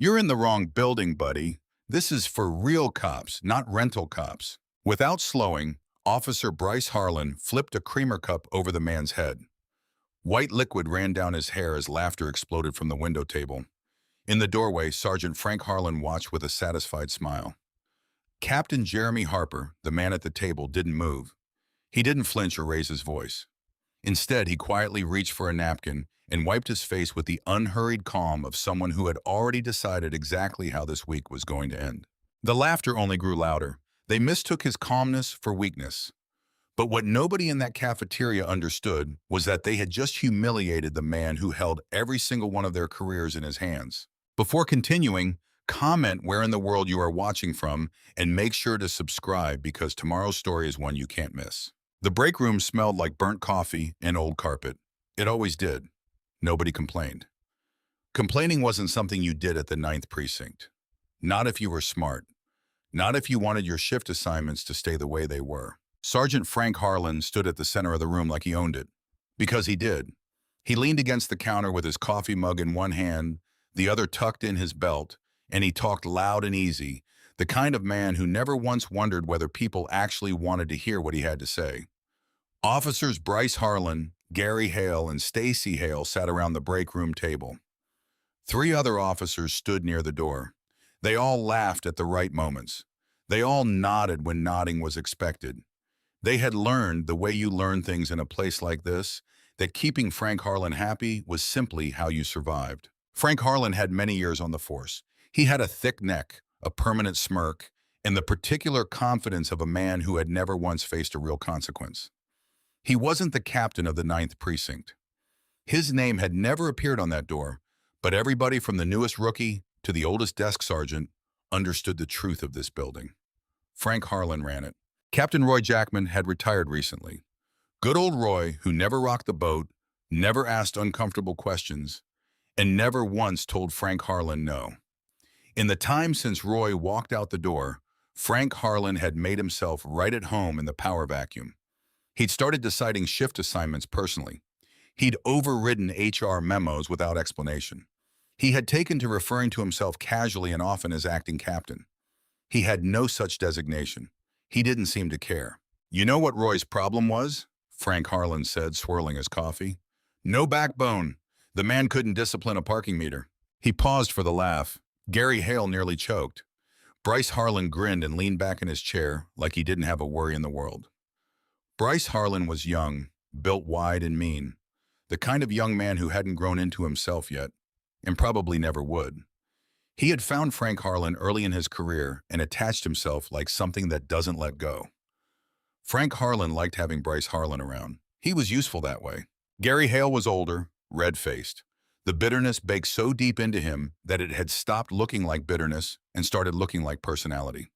You're in the wrong building, buddy. This is for real cops, not rental cops. Without slowing, Officer Bryce Harlan flipped a creamer cup over the man's head. White liquid ran down his hair as laughter exploded from the window table. In the doorway, Sergeant Frank Harlan watched with a satisfied smile. Captain Jeremy Harper, the man at the table, didn't move. He didn't flinch or raise his voice. Instead, he quietly reached for a napkin and wiped his face with the unhurried calm of someone who had already decided exactly how this week was going to end. The laughter only grew louder. They mistook his calmness for weakness. But what nobody in that cafeteria understood was that they had just humiliated the man who held every single one of their careers in his hands. Before continuing, comment where in the world you are watching from and make sure to subscribe because tomorrow's story is one you can't miss. The break room smelled like burnt coffee and old carpet. It always did. Nobody complained. Complaining wasn't something you did at the Ninth Precinct. Not if you were smart. Not if you wanted your shift assignments to stay the way they were. Sergeant Frank Harlan stood at the center of the room like he owned it. Because he did. He leaned against the counter with his coffee mug in one hand, the other tucked in his belt, and he talked loud and easy, the kind of man who never once wondered whether people actually wanted to hear what he had to say. Officers Bryce Harlan, Gary Hale, and Stacy Hale sat around the break room table. 3 other officers stood near the door. They all laughed at the right moments. They all nodded when nodding was expected. They had learned the way you learn things in a place like this, that keeping Frank Harlan happy was simply how you survived. Frank Harlan had many years on the force. He had a thick neck, a permanent smirk, and the particular confidence of a man who had never once faced a real consequence. He wasn't the captain of the Ninth Precinct. His name had never appeared on that door, but everybody from the newest rookie to the oldest desk sergeant understood the truth of this building. Frank Harlan ran it. Captain Roy Jackman had retired recently. Good old Roy, who never rocked the boat, never asked uncomfortable questions, and never once told Frank Harlan no. In the time since Roy walked out the door, Frank Harlan had made himself right at home in the power vacuum. He'd started deciding shift assignments personally. He'd overridden HR memos without explanation. He had taken to referring to himself casually and often as acting captain. He had no such designation. He didn't seem to care. You know what Roy's problem was? Frank Harlan said, swirling his coffee. No backbone. The man couldn't discipline a parking meter. He paused for the laugh. Gary Hale nearly choked. Bryce Harlan grinned and leaned back in his chair like he didn't have a worry in the world. Bryce Harlan was young, built wide and mean, the kind of young man who hadn't grown into himself yet, and probably never would. He had found Frank Harlan early in his career and attached himself like something that doesn't let go. Frank Harlan liked having Bryce Harlan around. He was useful that way. Gary Hale was older, red-faced. The bitterness baked so deep into him that it had stopped looking like bitterness and started looking like personality.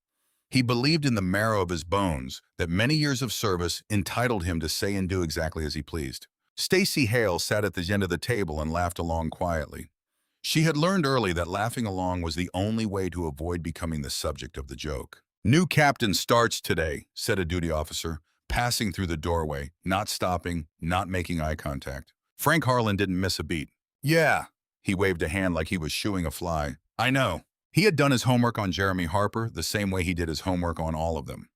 He believed in the marrow of his bones that many years of service entitled him to say and do exactly as he pleased. Stacy Hale sat at the end of the table and laughed along quietly. She had learned early that laughing along was the only way to avoid becoming the subject of the joke. New captain starts today, said a duty officer, passing through the doorway, not stopping, not making eye contact. Frank Harlan didn't miss a beat. Yeah, he waved a hand like he was shooing a fly. I know. He had done his homework on Jeremy Harper the same way he did his homework on all of them.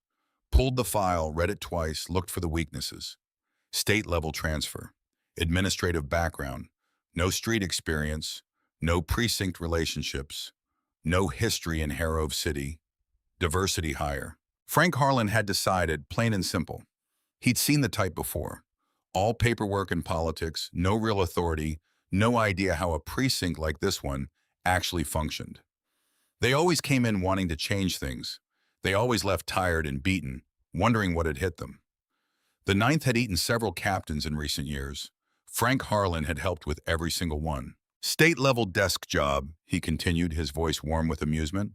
Pulled the file, read it twice, looked for the weaknesses. State-level transfer, administrative background, no street experience, no precinct relationships, no history in Harrow City, diversity hire. Frank Harlan had decided, plain and simple. He'd seen the type before. All paperwork and politics, no real authority, no idea how a precinct like this one actually functioned. They always came in wanting to change things. They always left tired and beaten, wondering what had hit them. The Ninth had eaten several captains in recent years. Frank Harlan had helped with every single one. State-level desk job, he continued, his voice warm with amusement.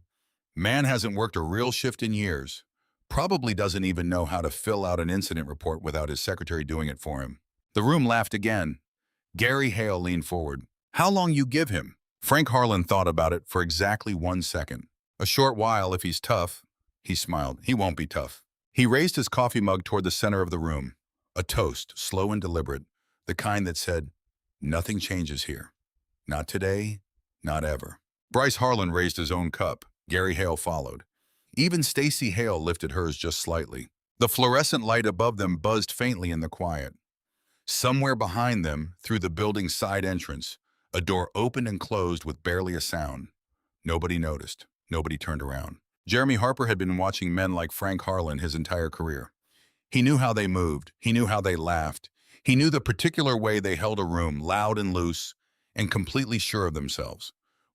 Man hasn't worked a real shift in years. Probably doesn't even know how to fill out an incident report without his secretary doing it for him. The room laughed again. Gary Hale leaned forward. How long you give him? Frank Harlan thought about it for exactly 1 second. A short while if he's tough. He smiled. He won't be tough. He raised his coffee mug toward the center of the room. A toast, slow and deliberate, the kind that said, nothing changes here. Not today, not ever. Bryce Harlan raised his own cup. Gary Hale followed. Even Stacy Hale lifted hers just slightly. The fluorescent light above them buzzed faintly in the quiet. Somewhere behind them, through the building's side entrance, a door opened and closed with barely a sound. Nobody noticed. Nobody turned around. Jeremy Harper had been watching men like Frank Harlan his entire career. He knew how they moved. He knew how they laughed. He knew the particular way they held a room, loud and loose, and completely sure of themselves.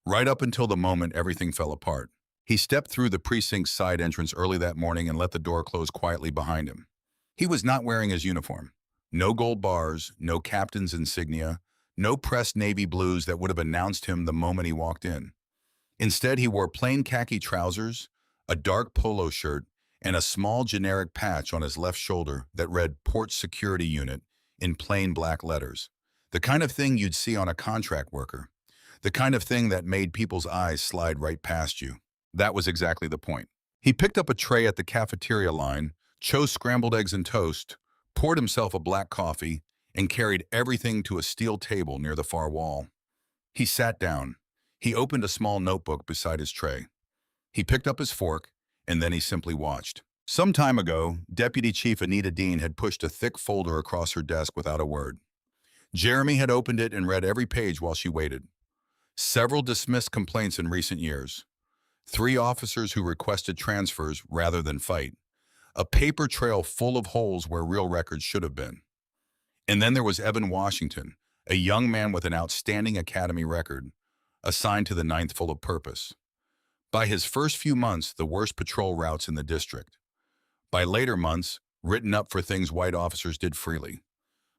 Right up until the moment everything fell apart. He stepped through the precinct's side entrance early that morning and let the door close quietly behind him. He was not wearing his uniform. No gold bars, no captain's insignia, no pressed navy blues that would have announced him the moment he walked in. Instead, he wore plain khaki trousers, a dark polo shirt, and a small generic patch on his left shoulder that read Port Security Unit in plain black letters. The kind of thing you'd see on a contract worker. The kind of thing that made people's eyes slide right past you. That was exactly the point. He picked up a tray at the cafeteria line, chose scrambled eggs and toast, poured himself a black coffee, and carried everything to a steel table near the far wall. He sat down. He opened a small notebook beside his tray. He picked up his fork, and then he simply watched. Some time ago, Deputy Chief Anita Dean had pushed a thick folder across her desk without a word. Jeremy had opened it and read every page while she waited. Several dismissed complaints in recent years. 3 officers who requested transfers rather than fight. A paper trail full of holes where real records should have been. And then there was Evan Washington, a young man with an outstanding academy record, assigned to the Ninth full of purpose. By his first few months, the worst patrol routes in the district. By later months, written up for things white officers did freely.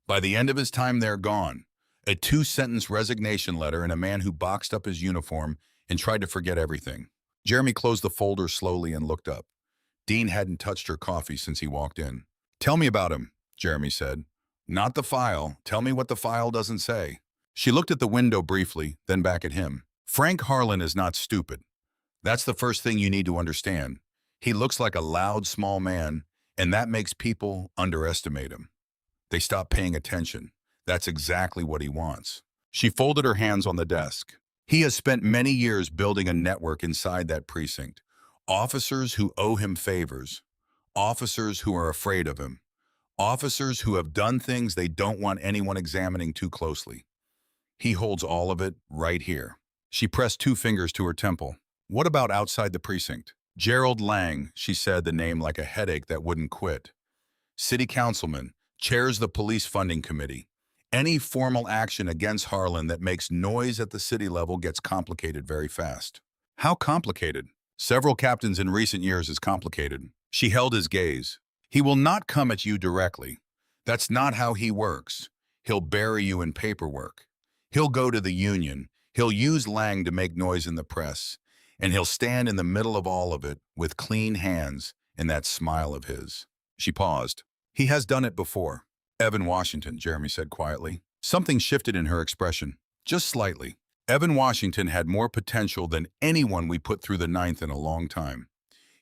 By the end of his time there, gone. A 2-sentence resignation letter and a man who boxed up his uniform and tried to forget everything. Jeremy closed the folder slowly and looked up. Dean hadn't touched her coffee since he walked in. "Tell me about him," Jeremy said. "Not the file. Tell me what the file doesn't say." She looked at the window briefly, then back at him. "Frank Harlan is not stupid. That's the first thing you need to understand. He looks like a loud, small man, and that makes people underestimate him. They stop paying attention. That's exactly what he wants." She folded her hands on the desk. He has spent many years building a network inside that precinct. Officers who owe him favors. Officers who are afraid of him. Officers who have done things they don't want anyone examining too closely. He holds all of it right here. She pressed 2 fingers to her temple. "What about outside the precinct?" "Gerald Lang," she said, the name like a headache that wouldn't quit. "City councilman, chairs the police funding committee. Any formal action against Harlan that makes noise at the city level gets complicated very fast." "How complicated?" "Several captains in recent years is complicated." She held his gaze. "He will not come at you directly. That's not how he works. He'll bury you in paperwork. He'll go to the union. He'll use Lang to make noise in the press. And he'll stand in the middle of all of it with clean hands and that smile of his." She paused. "He has done it before." "Evan Washington," Jeremy said quietly. Something shifted in her expression, just slightly. "Evan Washington had more potential than anyone we put through the Ninth in a long time.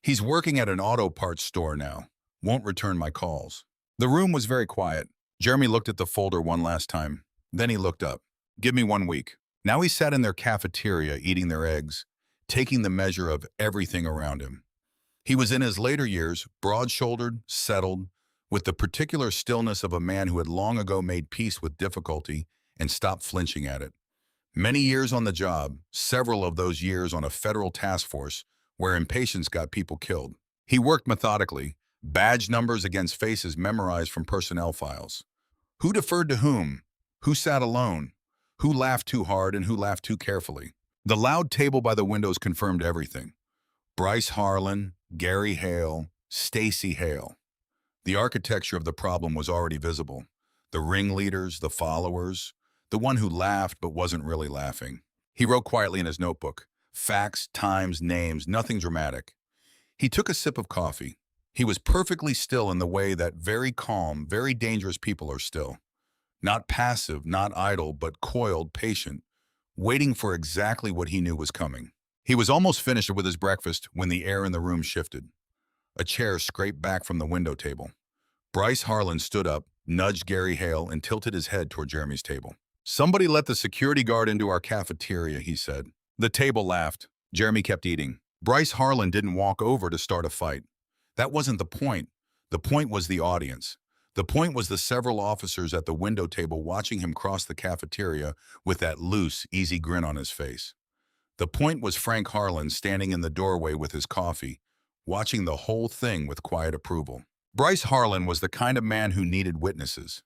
He's working at an auto parts store now. Won't return my calls." The room was very quiet. Jeremy looked at the folder one last time. Then he looked up. "Give me 1 week." Now he sat in their cafeteria eating their eggs, taking the measure of everything around him. He was in his later years, broad-shouldered, settled, with the particular stillness of a man who had long ago made peace with difficulty and stopped flinching at it. Many years on the job, several of those years on a federal task force where impatience got people killed. He worked methodically, badge numbers against faces memorized from personnel files. Who deferred to whom? Who sat alone? Who laughed too hard and who laughed too carefully? The loud table by the windows confirmed everything. Bryce Harlan, Gary Hale, Stacy Hale. The architecture of the problem was already visible. The ringleaders, the followers, the one who laughed but wasn't really laughing. He wrote quietly in his notebook. Facts, times, names, nothing dramatic. He took a sip of coffee. He was perfectly still in the way that very calm, very dangerous people are still. Not passive, not idle, but coiled, patient, waiting for exactly what he knew was coming. He was almost finished with his breakfast when the air in the room shifted. A chair scraped back from the window table. Bryce Harlan stood up, nudged Gary Hale, and tilted his head toward Jeremy's table. "Somebody let the security guard into our cafeteria," he said. The table laughed. Jeremy kept eating. Bryce Harlan didn't walk over to start a fight. That wasn't the point. The point was the audience. The point was the several officers at the window table watching him cross the cafeteria with that loose, easy grin on his face. The point was Frank Harlan standing in the doorway with his coffee, watching the whole thing with quiet approval. Bryce Harlan was the kind of man who needed witnesses.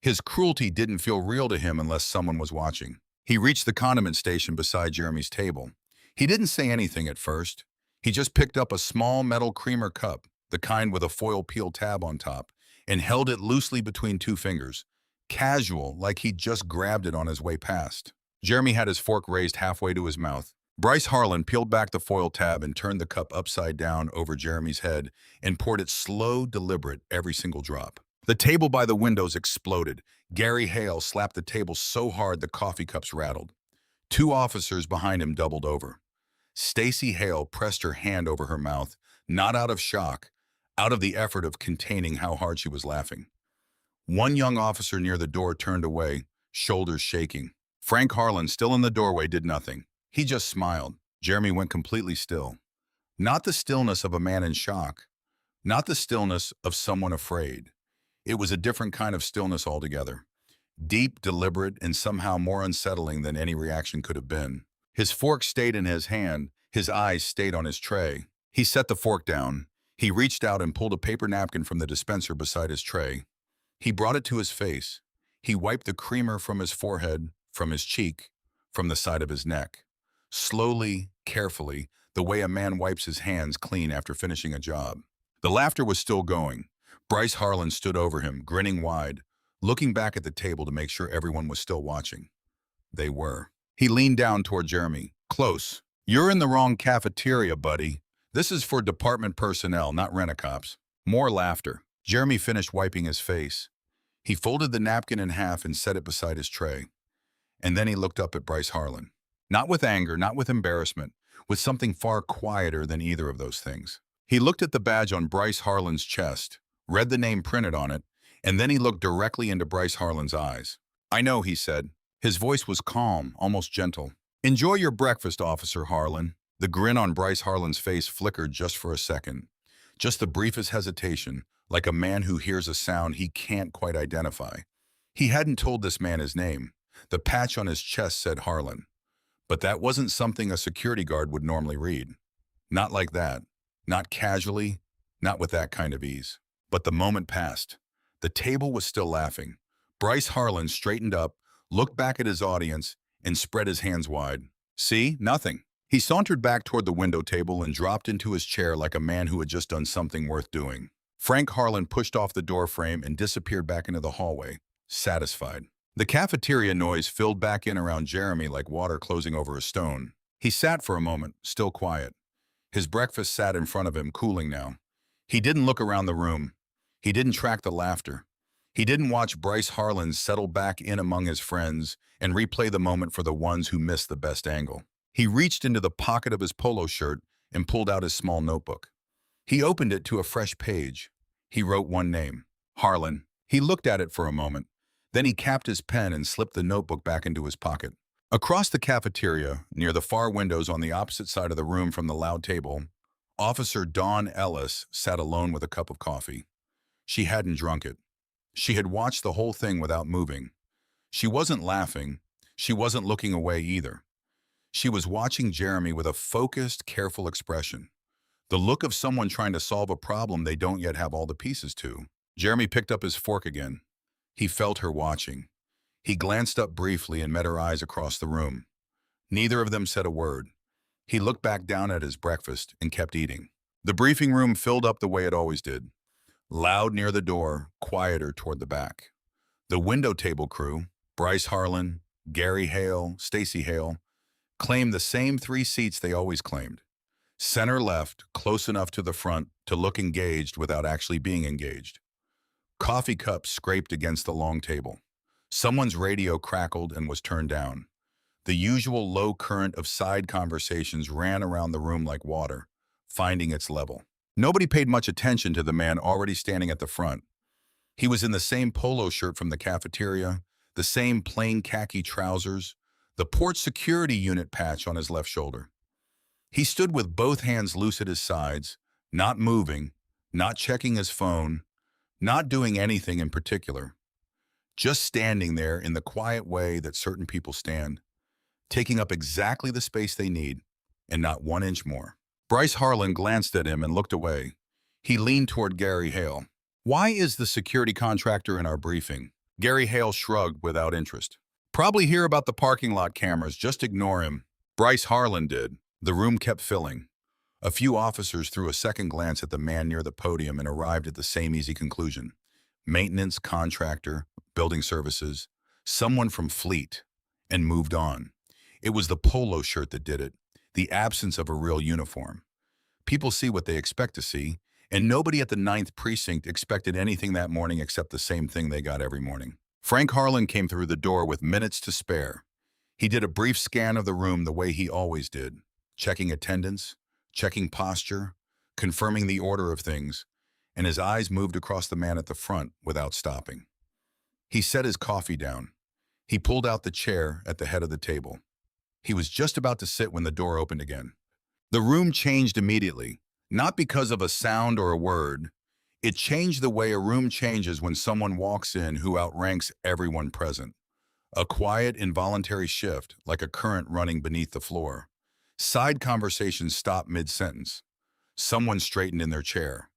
His cruelty didn't feel real to him unless someone was watching. He reached the condiment station beside Jeremy's table. He didn't say anything at first. He just picked up a small metal creamer cup, the kind with a foil peel tab on top, and held it loosely between two fingers, casual, like he'd just grabbed it on his way past. Jeremy had his fork raised halfway to his mouth. Bryce Harlan peeled back the foil tab and turned the cup upside down over Jeremy's head and poured it slow, deliberate, every single drop. The table by the windows exploded. Gary Hale slapped the table so hard the coffee cups rattled. Two officers behind him doubled over. Stacy Hale pressed her hand over her mouth, not out of shock, out of the effort of containing how hard she was laughing. One young officer near the door turned away, shoulders shaking. Frank Harlan, still in the doorway, did nothing. He just smiled. Jeremy went completely still. Not the stillness of a man in shock. Not the stillness of someone afraid. It was a different kind of stillness altogether. Deep, deliberate, and somehow more unsettling than any reaction could have been. His fork stayed in his hand. His eyes stayed on his tray. He set the fork down. He reached out and pulled a paper napkin from the dispenser beside his tray. He brought it to his face. He wiped the creamer from his forehead, from his cheek, from the side of his neck. Slowly, carefully, the way a man wipes his hands clean after finishing a job. The laughter was still going. Bryce Harlan stood over him, grinning wide, looking back at the table to make sure everyone was still watching. They were. He leaned down toward Jeremy. Close. You're in the wrong cafeteria, buddy. This is for department personnel, not rent-a-cops. More laughter. Jeremy finished wiping his face. He folded the napkin in half and set it beside his tray. And then he looked up at Bryce Harlan. Not with anger, not with embarrassment, with something far quieter than either of those things. He looked at the badge on Bryce Harlan's chest, read the name printed on it, and then he looked directly into Bryce Harlan's eyes. I know, he said. His voice was calm, almost gentle. Enjoy your breakfast, Officer Harlan. The grin on Bryce Harlan's face flickered just for a second. Just the briefest hesitation, like a man who hears a sound he can't quite identify. He hadn't told this man his name. The patch on his chest said Harlan. But that wasn't something a security guard would normally read. Not like that. Not casually. Not with that kind of ease. But the moment passed. The table was still laughing. Bryce Harlan straightened up, looked back at his audience, and spread his hands wide. See? Nothing. He sauntered back toward the window table and dropped into his chair like a man who had just done something worth doing. Frank Harlan pushed off the door frame and disappeared back into the hallway, satisfied. The cafeteria noise filled back in around Jeremy like water closing over a stone. He sat for a moment, still quiet. His breakfast sat in front of him, cooling now. He didn't look around the room. He didn't track the laughter. He didn't watch Bryce Harlan settle back in among his friends and replay the moment for the ones who missed the best angle. He reached into the pocket of his polo shirt and pulled out his small notebook. He opened it to a fresh page. He wrote one name, Harlan. He looked at it for a moment. Then he capped his pen and slipped the notebook back into his pocket. Across the cafeteria, near the far windows on the opposite side of the room from the loud table, Officer Dawn Ellis sat alone with a cup of coffee. She hadn't drunk it. She had watched the whole thing without moving. She wasn't laughing. She wasn't looking away either. She was watching Jeremy with a focused, careful expression. The look of someone trying to solve a problem they don't yet have all the pieces to. Jeremy picked up his fork again. He felt her watching. He glanced up briefly and met her eyes across the room. Neither of them said a word. He looked back down at his breakfast and kept eating. The briefing room filled up the way it always did. Loud near the door, quieter toward the back. The window table crew, Bryce Harlan, Gary Hale, Stacy Hale, claimed the same 3 seats they always claimed. Center left, close enough to the front to look engaged without actually being engaged. Coffee cups scraped against the long table. Someone's radio crackled and was turned down. The usual low current of side conversations ran around the room like water, finding its level. Nobody paid much attention to the man already standing at the front. He was in the same polo shirt from the cafeteria, the same plain khaki trousers, the port security unit patch on his left shoulder. He stood with both hands loose at his sides, not moving, not checking his phone, not doing anything in particular, just standing there in the quiet way that certain people stand, taking up exactly the space they need, and not 1 inch more. Bryce Harlan glanced at him and looked away. He leaned toward Gary Hale. "Why is the security contractor in our briefing?" Gary Hale shrugged without interest. "Probably hear about the parking lot cameras, just ignore him." Bryce Harlan did. The room kept filling. A few officers threw a second glance at the man near the podium and arrived at the same easy conclusion. Maintenance, contractor, building services, someone from Fleet, and moved on. It was the polo shirt that did it, the absence of a real uniform. People see what they expect to see, and nobody at the Ninth Precinct expected anything that morning except the same thing they got every morning. Frank Harlan came through the door with minutes to spare. He did a brief scan of the room the way he always did, checking attendance, checking posture, confirming the order of things, and his eyes moved across the man at the front without stopping. He set his coffee down. He pulled out the chair at the head of the table. He was just about to sit when the door opened again. The room changed immediately, not because of a sound or a word. It changed the way a room changes when someone walks in who outranks everyone present. A quiet, involuntary shift, like a current running beneath the floor. Side conversations stopped mid-sentence. Someone straightened in their chair.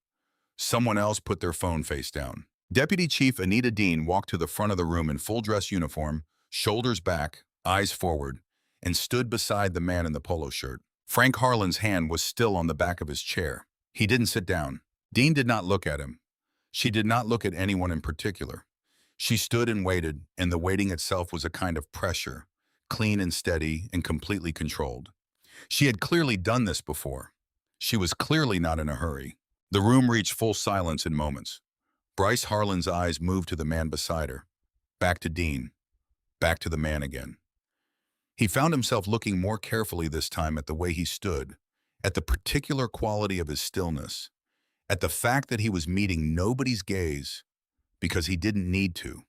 Someone else put their phone face down. Deputy Chief Anita Dean walked to the front of the room in full dress uniform, shoulders back, eyes forward, and stood beside the man in the polo shirt. Frank Harlan's hand was still on the back of his chair. He didn't sit down. Dean did not look at him. She did not look at anyone in particular. She stood and waited, and the waiting itself was a kind of pressure, clean and steady and completely controlled. She had clearly done this before. She was clearly not in a hurry. The room reached full silence in moments. Bryce Harlan's eyes moved to the man beside her, back to Dean, back to the man again. He found himself looking more carefully this time at the way he stood, at the particular quality of his stillness, at the fact that he was meeting nobody's gaze because he didn't need to,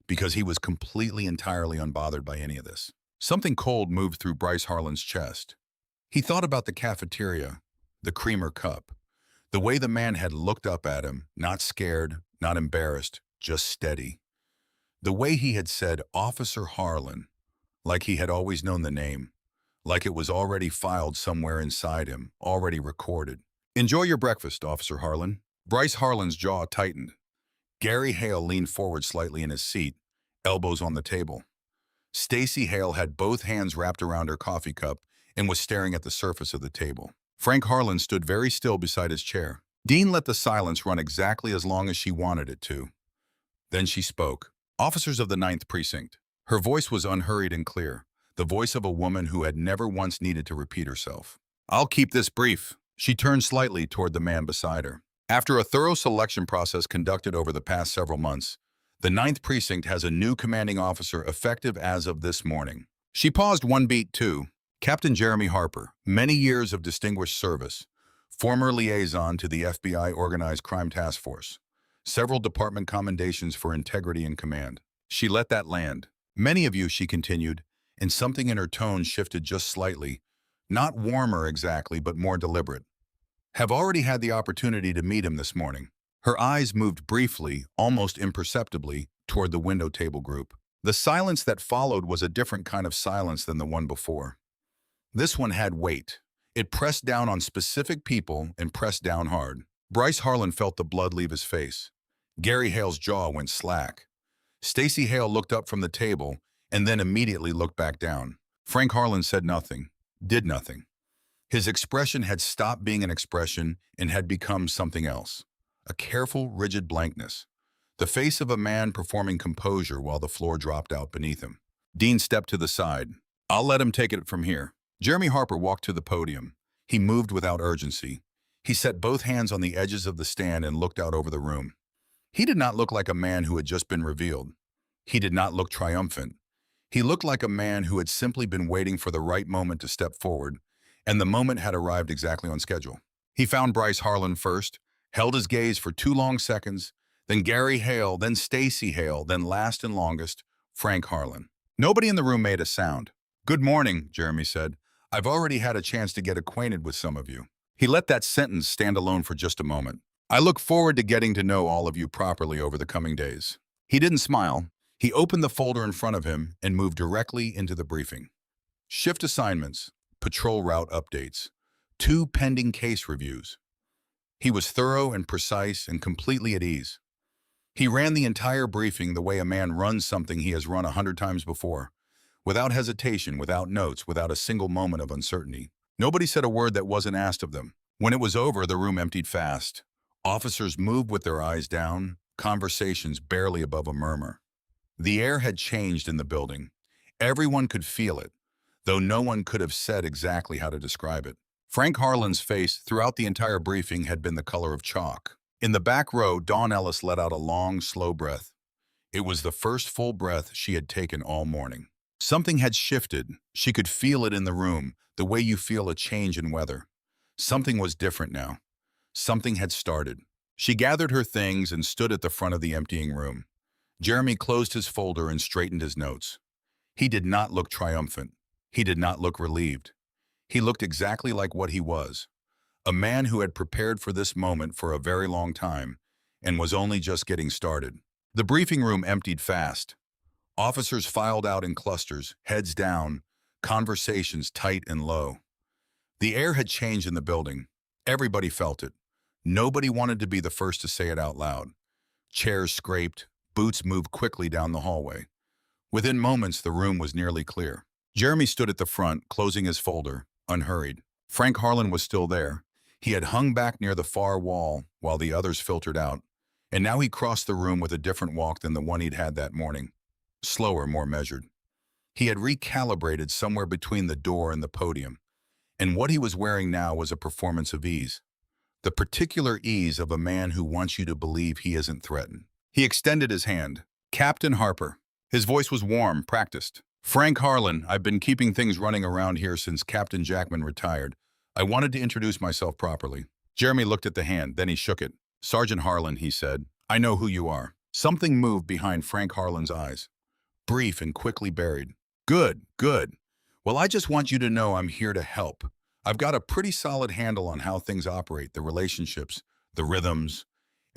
because he was completely, entirely unbothered by any of this. Something cold moved through Bryce Harlan's chest. He thought about the cafeteria, the creamer cup, the way the man had looked up at him, not scared, not embarrassed, just steady. The way he had said, "Officer Harlan," like he had always known the name, like it was already filed somewhere inside him, already recorded. "Enjoy your breakfast, Officer Harlan." Bryce Harlan's jaw tightened. Gary Hale leaned forward slightly in his seat, elbows on the table. Stacy Hale had both hands wrapped around her coffee cup and was staring at the surface of the table. Frank Harlan stood very still beside his chair. Dean let the silence run exactly as long as she wanted it to. Then she spoke. "Officers of the Ninth Precinct." Her voice was unhurried and clear, the voice of a woman who had never once needed to repeat herself. "I'll keep this brief." She turned slightly toward the man beside her. "After a thorough selection process conducted over the past several months, the Ninth Precinct has a new commanding officer effective as of this morning." She paused one beat, too. Captain Jeremy Harper, many years of distinguished service, former liaison to the FBI Organized Crime Task Force, several department commendations for integrity and command. She let that land. "Many of you," she continued, and something in her tone shifted just slightly, not warmer exactly, but more deliberate, "have already had the opportunity to meet him this morning." Her eyes moved briefly, almost imperceptibly, toward the window table group. The silence that followed was a different kind of silence than the one before. This one had weight. It pressed down on specific people and pressed down hard. Bryce Harlan felt the blood leave his face. Gary Hale's jaw went slack. Stacy Hale looked up from the table and then immediately looked back down. Frank Harlan said nothing, did nothing. His expression had stopped being an expression and had become something else. A careful, rigid blankness. The face of a man performing composure while the floor dropped out beneath him. Dean stepped to the side. "I'll let him take it from here." Jeremy Harper walked to the podium. He moved without urgency. He set both hands on the edges of the stand and looked out over the room. He did not look like a man who had just been revealed. He did not look triumphant. He looked like a man who had simply been waiting for the right moment to step forward, and the moment had arrived exactly on schedule. He found Bryce Harlan first, held his gaze for 2 long seconds, then Gary Hale, then Stacy Hale, then last and longest, Frank Harlan. Nobody in the room made a sound. Good morning, Jeremy said. I've already had a chance to get acquainted with some of you. He let that sentence stand alone for just a moment. I look forward to getting to know all of you properly over the coming days. He didn't smile. He opened the folder in front of him and moved directly into the briefing. Shift assignments, patrol route updates, 2 pending case reviews. He was thorough and precise and completely at ease. He ran the entire briefing the way a man runs something he has run 100 times before, without hesitation, without notes, without a single moment of uncertainty. Nobody said a word that wasn't asked of them. When it was over, the room emptied fast. Officers moved with their eyes down, conversations barely above a murmur. The air had changed in the building. Everyone could feel it, though no one could have said exactly how to describe it. Frank Harlan's face throughout the entire briefing had been the color of chalk. In the back row, Dawn Ellis let out a long, slow breath. It was the first full breath she had taken all morning. Something had shifted. She could feel it in the room, the way you feel a change in weather. Something was different now. Something had started. She gathered her things and stood at the front of the emptying room. Jeremy closed his folder and straightened his notes. He did not look triumphant. He did not look relieved. He looked exactly like what he was, a man who had prepared for this moment for a very long time and was only just getting started. The briefing room emptied fast. Officers filed out in clusters, heads down, conversations tight and low. The air had changed in the building. Everybody felt it. Nobody wanted to be the first to say it out loud. Chairs scraped, boots moved quickly down the hallway. Within moments, the room was nearly clear. Jeremy stood at the front, closing his folder, unhurried. Frank Harlan was still there. He had hung back near the far wall while the others filtered out, and now he crossed the room with a different walk than the one he'd had that morning. Slower, more measured. He had recalibrated somewhere between the door and the podium, and what he was wearing now was a performance of ease. The particular ease of a man who wants you to believe he isn't threatened. He extended his hand. Captain Harper. His voice was warm, practiced. Frank Harlan, I've been keeping things running around here since Captain Jackman retired. I wanted to introduce myself properly. Jeremy looked at the hand, then he shook it. Sergeant Harlan, he said. I know who you are. Something moved behind Frank Harlan's eyes. Brief and quickly buried. Good, good. Well, I just want you to know I'm here to help. I've got a pretty solid handle on how things operate, the relationships, the rhythms.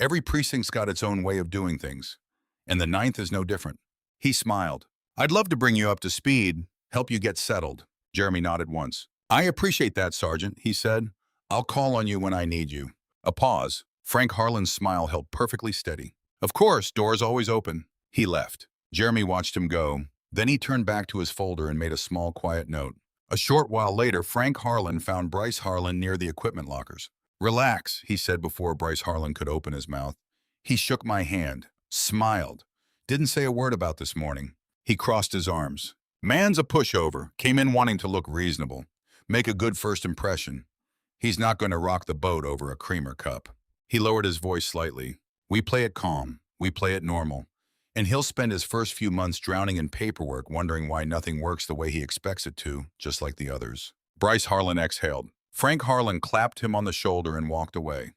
Every precinct's got its own way of doing things, and the Ninth is no different. He smiled. I'd love to bring you up to speed, help you get settled. Jeremy nodded once. I appreciate that, Sergeant, he said. I'll call on you when I need you. A pause. Frank Harlan's smile held perfectly steady. Of course, doors always open. He left. Jeremy watched him go. Then he turned back to his folder and made a small, quiet note. A short while later, Frank Harlan found Bryce Harlan near the equipment lockers. Relax, he said before Bryce Harlan could open his mouth. He shook my hand, smiled. Didn't say a word about this morning. He crossed his arms. Man's a pushover, came in wanting to look reasonable, make a good first impression. He's not going to rock the boat over a creamer cup. He lowered his voice slightly. We play it calm, we play it normal. And he'll spend his first few months drowning in paperwork, wondering why nothing works the way he expects it to, just like the others. Bryce Harlan exhaled. Frank Harlan clapped him on the shoulder and walked away.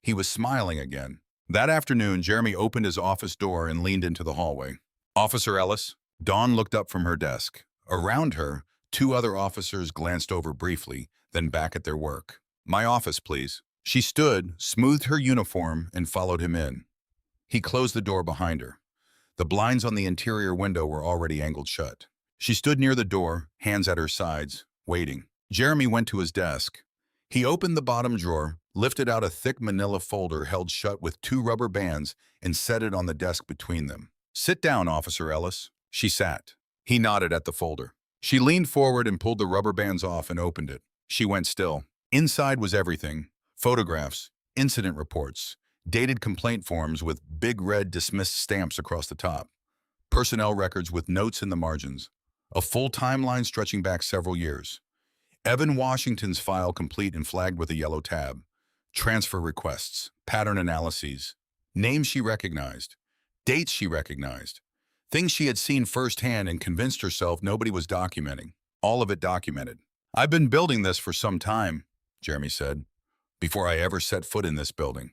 He was smiling again. That afternoon, Jeremy opened his office door and leaned into the hallway. Officer Ellis? Dawn looked up from her desk. Around her, 2 other officers glanced over briefly, then back at their work. My office, please. She stood, smoothed her uniform, and followed him in. He closed the door behind her. The blinds on the interior window were already angled shut. She stood near the door, hands at her sides, waiting. Jeremy went to his desk. He opened the bottom drawer, lifted out a thick manila folder held shut with 2 rubber bands, and set it on the desk between them. Sit down, Officer Ellis. She sat. He nodded at the folder. She leaned forward and pulled the rubber bands off and opened it. She went still. Inside was everything. Photographs, incident reports, dated complaint forms with big red dismissed stamps across the top, personnel records with notes in the margins, a full timeline stretching back several years, Evan Washington's file complete and flagged with a yellow tab, transfer requests, pattern analyses, names she recognized, dates she recognized, things she had seen firsthand and convinced herself nobody was documenting, all of it documented. I've been building this for some time, Jeremy said, before I ever set foot in this building.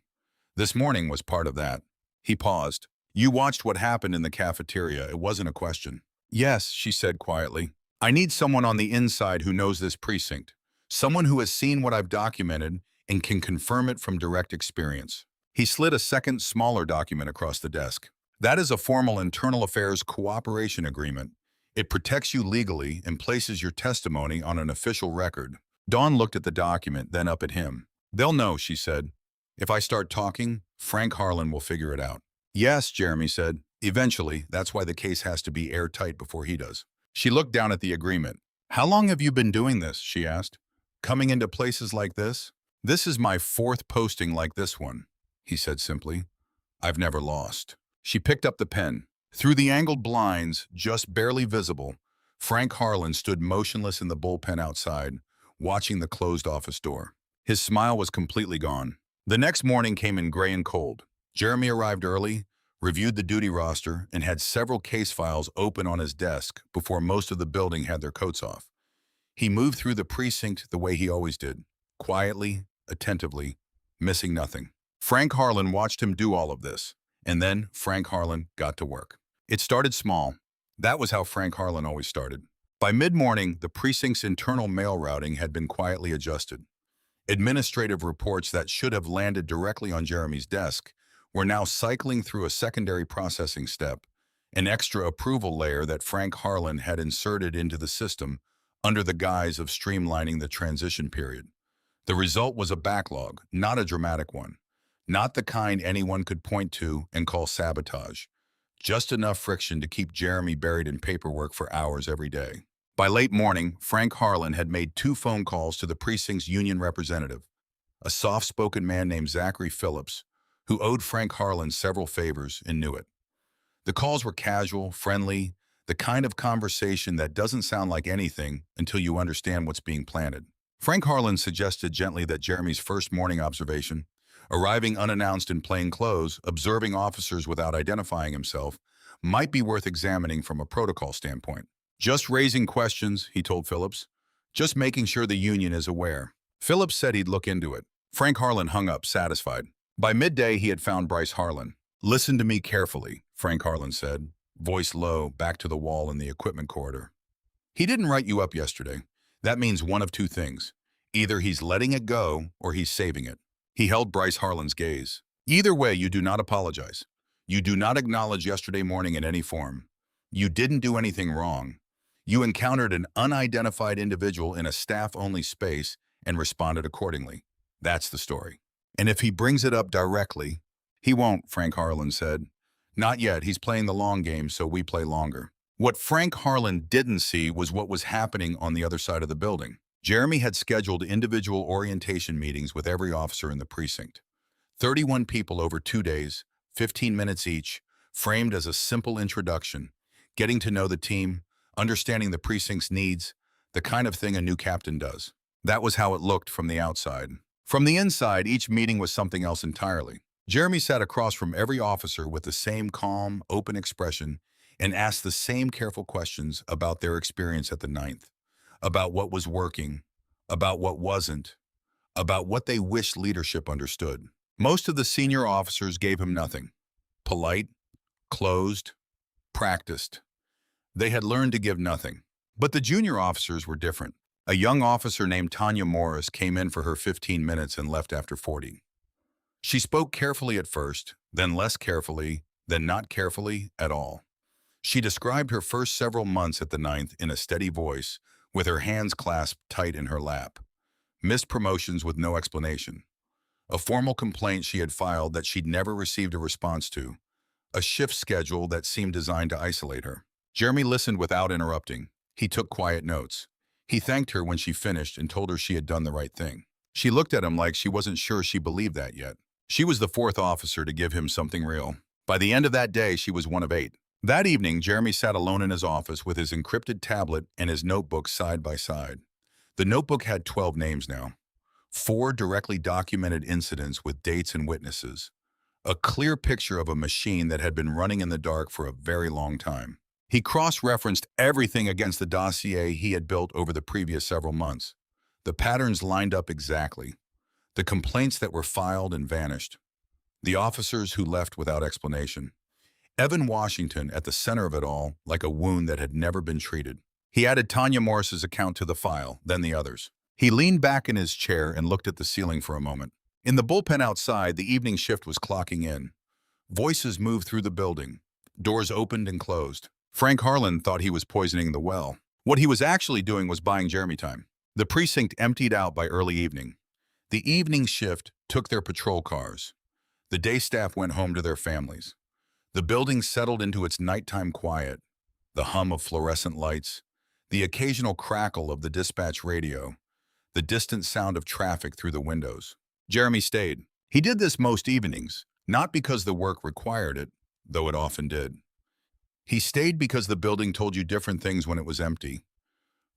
This morning was part of that. He paused. You watched what happened in the cafeteria. It wasn't a question. Yes, she said quietly. I need someone on the inside who knows this precinct, someone who has seen what I've documented and can confirm it from direct experience. He slid a second, smaller document across the desk. That is a formal internal affairs cooperation agreement. It protects you legally and places your testimony on an official record. Dawn looked at the document, then up at him. They'll know, she said. If I start talking, Frank Harlan will figure it out. Yes, Jeremy said. Eventually, that's why the case has to be airtight before he does. She looked down at the agreement. How long have you been doing this? She asked. Coming into places like this? This is my fourth posting like this one, he said simply. I've never lost. She picked up the pen. Through the angled blinds, just barely visible, Frank Harlan stood motionless in the bullpen outside, watching the closed office door. His smile was completely gone. The next morning came in gray and cold. Jeremy arrived early, reviewed the duty roster, and had several case files open on his desk before most of the building had their coats off. He moved through the precinct the way he always did, quietly, attentively, missing nothing. Frank Harlan watched him do all of this, and then Frank Harlan got to work. It started small. That was how Frank Harlan always started. By mid-morning, the precinct's internal mail routing had been quietly adjusted. Administrative reports that should have landed directly on Jeremy's desk were now cycling through a secondary processing step, an extra approval layer that Frank Harlan had inserted into the system under the guise of streamlining the transition period. The result was a backlog, not a dramatic one, not the kind anyone could point to and call sabotage, just enough friction to keep Jeremy buried in paperwork for hours every day. By late morning, Frank Harlan had made 2 phone calls to the precinct's union representative, a soft-spoken man named Zachary Phillips, who owed Frank Harlan several favors and knew it. The calls were casual, friendly, the kind of conversation that doesn't sound like anything until you understand what's being planted. Frank Harlan suggested gently that Jeremy's first morning observation, arriving unannounced in plain clothes, observing officers without identifying himself, might be worth examining from a protocol standpoint. Just raising questions, he told Phillips. Just making sure the union is aware. Phillips said he'd look into it. Frank Harlan hung up, satisfied. By midday, he had found Bryce Harlan. Listen to me carefully, Frank Harlan said, voice low, back to the wall in the equipment corridor. He didn't write you up yesterday. That means one of 2 things. Either he's letting it go or he's saving it. He held Bryce Harlan's gaze. Either way, you do not apologize. You do not acknowledge yesterday morning in any form. You didn't do anything wrong. You encountered an unidentified individual in a staff-only space and responded accordingly. That's the story. And if he brings it up directly, he won't, Frank Harlan said. Not yet. He's playing the long game, so we play longer. What Frank Harlan didn't see was what was happening on the other side of the building. Jeremy had scheduled individual orientation meetings with every officer in the precinct. 31 people over 2 days, 15 minutes each, framed as a simple introduction, getting to know the team, understanding the precinct's needs, the kind of thing a new captain does. That was how it looked from the outside. From the inside, each meeting was something else entirely. Jeremy sat across from every officer with the same calm, open expression and asked the same careful questions about their experience at the Ninth, about what was working, about what wasn't, about what they wished leadership understood. Most of the senior officers gave him nothing. Polite, closed, practiced. They had learned to give nothing. But the junior officers were different. A young officer named Tanya Morris came in for her 15 minutes and left after 40. She spoke carefully at first, then less carefully, then not carefully at all. She described her first several months at the Ninth in a steady voice, with her hands clasped tight in her lap. Missed promotions with no explanation. A formal complaint she had filed that she'd never received a response to. A shift schedule that seemed designed to isolate her. Jeremy listened without interrupting. He took quiet notes. He thanked her when she finished and told her she had done the right thing. She looked at him like she wasn't sure she believed that yet. She was the 4th officer to give him something real. By the end of that day, she was one of 8. That evening, Jeremy sat alone in his office with his encrypted tablet and his notebook side by side. The notebook had 12 names now. 4 directly documented incidents with dates and witnesses. A clear picture of a machine that had been running in the dark for a very long time. He cross-referenced everything against the dossier he had built over the previous several months. The patterns lined up exactly. The complaints that were filed and vanished. The officers who left without explanation. Evan Washington at the center of it all, like a wound that had never been treated. He added Tanya Morris's account to the file, then the others. He leaned back in his chair and looked at the ceiling for a moment. In the bullpen outside, the evening shift was clocking in. Voices moved through the building. Doors opened and closed. Frank Harlan thought he was poisoning the well. What he was actually doing was buying Jeremy time. The precinct emptied out by early evening. The evening shift took their patrol cars. The day staff went home to their families. The building settled into its nighttime quiet, the hum of fluorescent lights, the occasional crackle of the dispatch radio, the distant sound of traffic through the windows. Jeremy stayed. He did this most evenings, not because the work required it, though it often did. He stayed because the building told you different things when it was empty.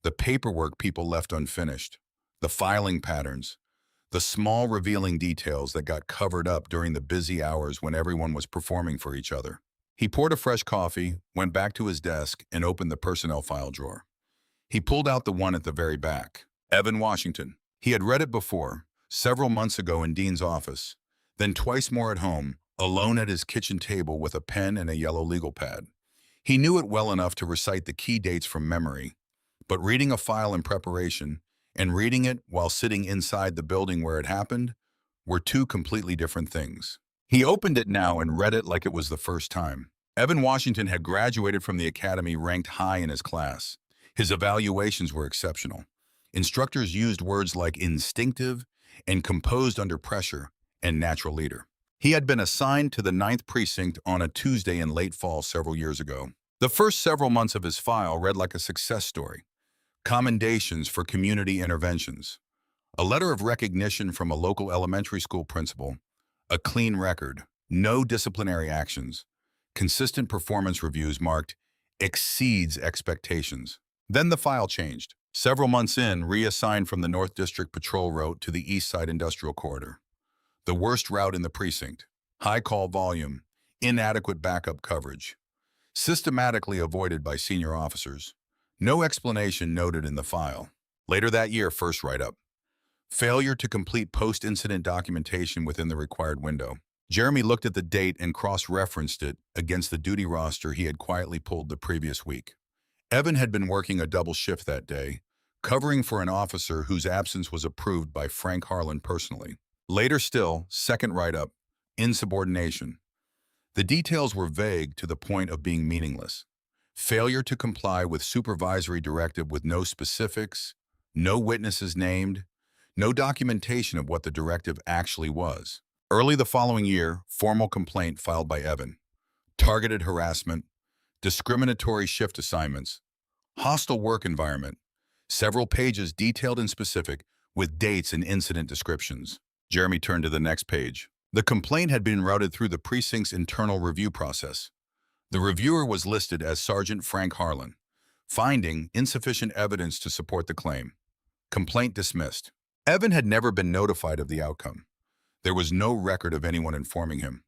The paperwork people left unfinished, the filing patterns, the small revealing details that got covered up during the busy hours when everyone was performing for each other. He poured a fresh coffee, went back to his desk, and opened the personnel file drawer. He pulled out the one at the very back. Evan Washington. He had read it before, several months ago in Dean's office, then twice more at home, alone at his kitchen table with a pen and a yellow legal pad. He knew it well enough to recite the key dates from memory, but reading a file in preparation and reading it while sitting inside the building where it happened were two completely different things. He opened it now and read it like it was the first time. Evan Washington had graduated from the academy ranked high in his class. His evaluations were exceptional. Instructors used words like instinctive and composed under pressure and natural leader. He had been assigned to the Ninth Precinct on a Tuesday in late fall several years ago. The first several months of his file read like a success story. Commendations for community interventions. A letter of recognition from a local elementary school principal. A clean record. No disciplinary actions. Consistent performance reviews marked exceeds expectations. Then the file changed. Several months in, reassigned from the North District Patrol Route to the East Side Industrial Corridor. The worst route in the precinct. High call volume. Inadequate backup coverage. Systematically avoided by senior officers. No explanation noted in the file. Later that year, first write-up. Failure to complete post-incident documentation within the required window. Jeremy looked at the date and cross-referenced it against the duty roster he had quietly pulled the previous week. Evan had been working a double shift that day, covering for an officer whose absence was approved by Frank Harlan personally. Later still, second write-up, insubordination. The details were vague to the point of being meaningless. Failure to comply with supervisory directive with no specifics, no witnesses named, no documentation of what the directive actually was. Early the following year, formal complaint filed by Evan. Targeted harassment, discriminatory shift assignments, hostile work environment, several pages detailed and specific with dates and incident descriptions. Jeremy turned to the next page. The complaint had been routed through the precinct's internal review process. The reviewer was listed as Sergeant Frank Harlan, finding insufficient evidence to support the claim. Complaint dismissed. Evan had never been notified of the outcome. There was no record of anyone informing him.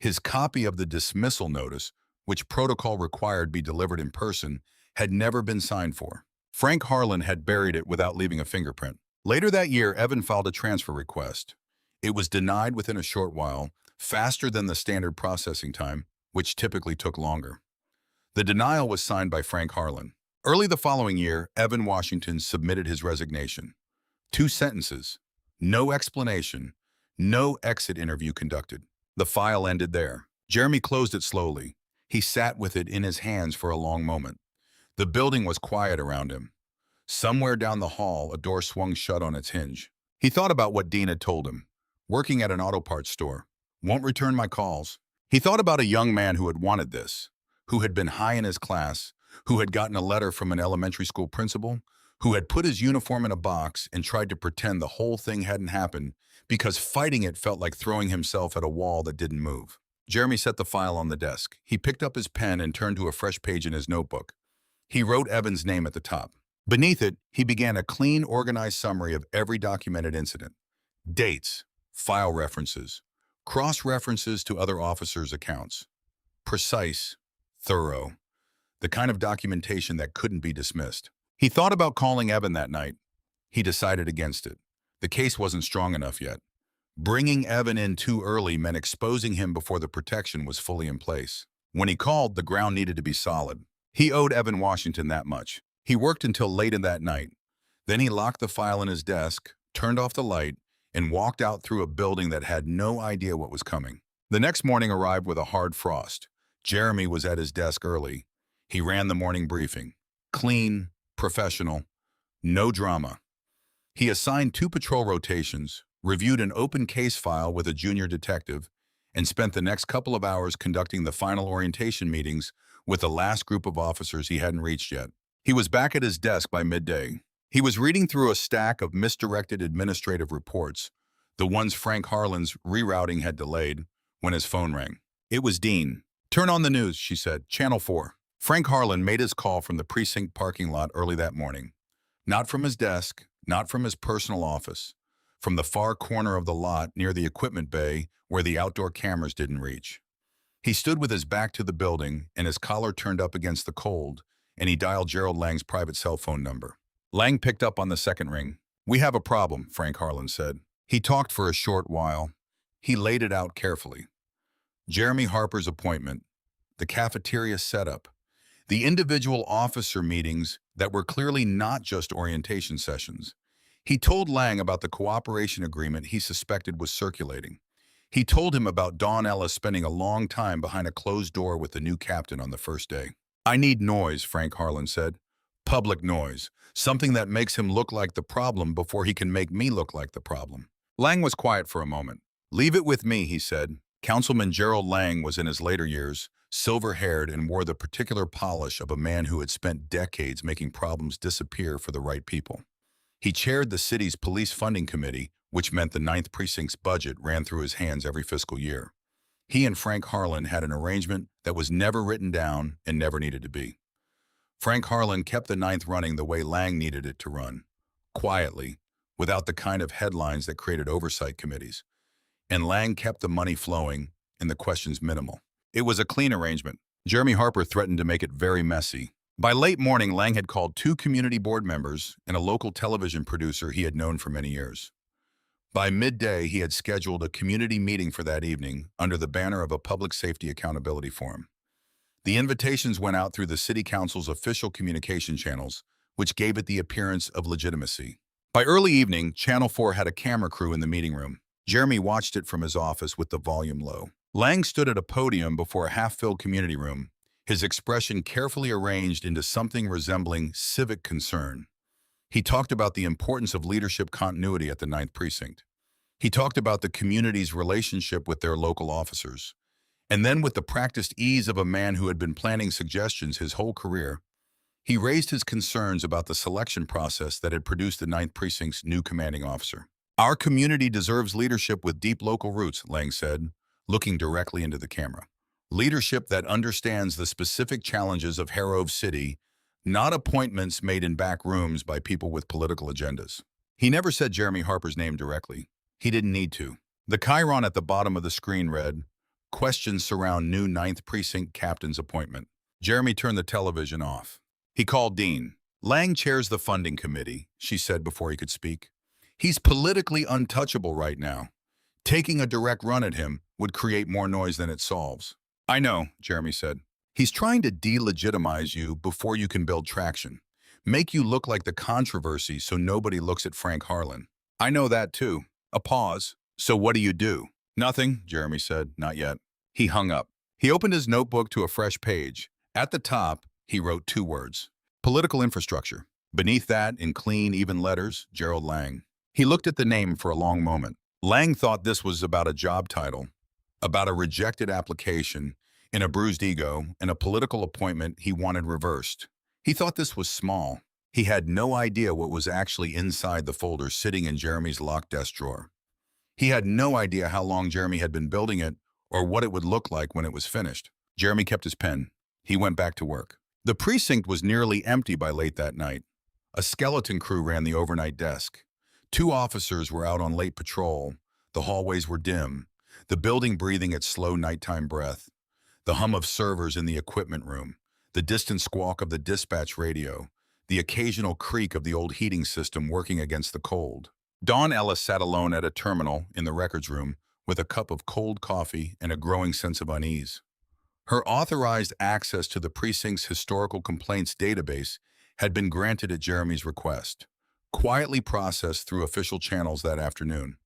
His copy of the dismissal notice, which protocol required be delivered in person, had never been signed for. Frank Harlan had buried it without leaving a fingerprint. Later that year, Evan filed a transfer request. It was denied within a short while, faster than the standard processing time, which typically took longer. The denial was signed by Frank Harlan. Early the following year, Evan Washington submitted his resignation. 2 sentences, no explanation, no exit interview conducted. The file ended there. Jeremy closed it slowly. He sat with it in his hands for a long moment. The building was quiet around him. Somewhere down the hall, a door swung shut on its hinge. He thought about what Dean had told him. Working at an auto parts store. Won't return my calls. He thought about a young man who had wanted this, who had been high in his class, who had gotten a letter from an elementary school principal, who had put his uniform in a box and tried to pretend the whole thing hadn't happened because fighting it felt like throwing himself at a wall that didn't move. Jeremy set the file on the desk. He picked up his pen and turned to a fresh page in his notebook. He wrote Evan's name at the top. Beneath it, he began a clean, organized summary of every documented incident. Dates, file references, cross-references to other officers' accounts. Precise, thorough, the kind of documentation that couldn't be dismissed. He thought about calling Evan that night. He decided against it. The case wasn't strong enough yet. Bringing Evan in too early meant exposing him before the protection was fully in place. When he called, the ground needed to be solid. He owed Evan Washington that much. He worked until late in that night. Then he locked the file in his desk, turned off the light, and walked out through a building that had no idea what was coming. The next morning arrived with a hard frost. Jeremy was at his desk early. He ran the morning briefing. Clean, professional, no drama. He assigned 2 patrol rotations, reviewed an open case file with a junior detective, and spent the next couple of hours conducting the final orientation meetings with the last group of officers he hadn't reached yet. He was back at his desk by midday. He was reading through a stack of misdirected administrative reports, the ones Frank Harlan's rerouting had delayed, when his phone rang. It was Dean. "Turn on the news," she said. "Channel 4. Frank Harlan made his call from the precinct parking lot early that morning. Not from his desk, not from his personal office. From the far corner of the lot near the equipment bay where the outdoor cameras didn't reach. He stood with his back to the building and his collar turned up against the cold, and he dialed Gerald Lang's private cell phone number. Lang picked up on the second ring. "We have a problem," Frank Harlan said. He talked for a short while. He laid it out carefully. Jeremy Harper's appointment, the cafeteria setup, the individual officer meetings that were clearly not just orientation sessions. He told Lang about the cooperation agreement he suspected was circulating. He told him about Dawn Ellis spending a long time behind a closed door with the new captain on the first day. "I need noise," Frank Harlan said. "Public noise. Something that makes him look like the problem before he can make me look like the problem." Lang was quiet for a moment. "Leave it with me," he said. Councilman Gerald Lang was in his later years, silver-haired, and wore the particular polish of a man who had spent decades making problems disappear for the right people. He chaired the city's police funding committee, which meant the Ninth Precinct's budget ran through his hands every fiscal year. He and Frank Harlan had an arrangement that was never written down and never needed to be. Frank Harlan kept the Ninth running the way Lang needed it to run, quietly, without the kind of headlines that created oversight committees. And Lang kept the money flowing and the questions minimal. It was a clean arrangement. Jeremy Harper threatened to make it very messy. By late morning, Lang had called 2 community board members and a local television producer he had known for many years. By midday, he had scheduled a community meeting for that evening under the banner of a public safety accountability forum. The invitations went out through the city council's official communication channels, which gave it the appearance of legitimacy. By early evening, Channel 4 had a camera crew in the meeting room. Jeremy watched it from his office with the volume low. Lang stood at a podium before a half-filled community room, his expression carefully arranged into something resembling civic concern. He talked about the importance of leadership continuity at the Ninth Precinct. He talked about the community's relationship with their local officers. And then, with the practiced ease of a man who had been planning suggestions his whole career, he raised his concerns about the selection process that had produced the Ninth Precinct's new commanding officer. "Our community deserves leadership with deep local roots," Lang said, looking directly into the camera. "Leadership that understands the specific challenges of Harrove City, not appointments made in back rooms by people with political agendas." He never said Jeremy Harper's name directly. He didn't need to. The chyron at the bottom of the screen read, "Questions surround new Ninth Precinct captain's appointment." Jeremy turned the television off. He called Dean. "Lang chairs the funding committee," she said before he could speak. "He's politically untouchable right now. Taking a direct run at him would create more noise than it solves." "I know," Jeremy said. "He's trying to delegitimize you before you can build traction. Make you look like the controversy so nobody looks at Frank Harlan." "I know that too." A pause. "So what do you do?" "Nothing," Jeremy said. "Not yet." He hung up. He opened his notebook to a fresh page. At the top, he wrote 2 words. Political infrastructure. Beneath that, in clean, even letters, Gerald Lang. He looked at the name for a long moment. Lang thought this was about a job title, about a rejected application, in a bruised ego, and a political appointment he wanted reversed. He thought this was small. He had no idea what was actually inside the folder sitting in Jeremy's locked desk drawer. He had no idea how long Jeremy had been building it or what it would look like when it was finished. Jeremy kept his pen. He went back to work. The precinct was nearly empty by late that night. A skeleton crew ran the overnight desk. 2 officers were out on late patrol. The hallways were dim, the building breathing its slow nighttime breath. The hum of servers in the equipment room, the distant squawk of the dispatch radio, the occasional creak of the old heating system working against the cold. Dawn Ellis sat alone at a terminal in the records room with a cup of cold coffee and a growing sense of unease. Her authorized access to the precinct's historical complaints database had been granted at Jeremy's request, quietly processed through official channels that afternoon.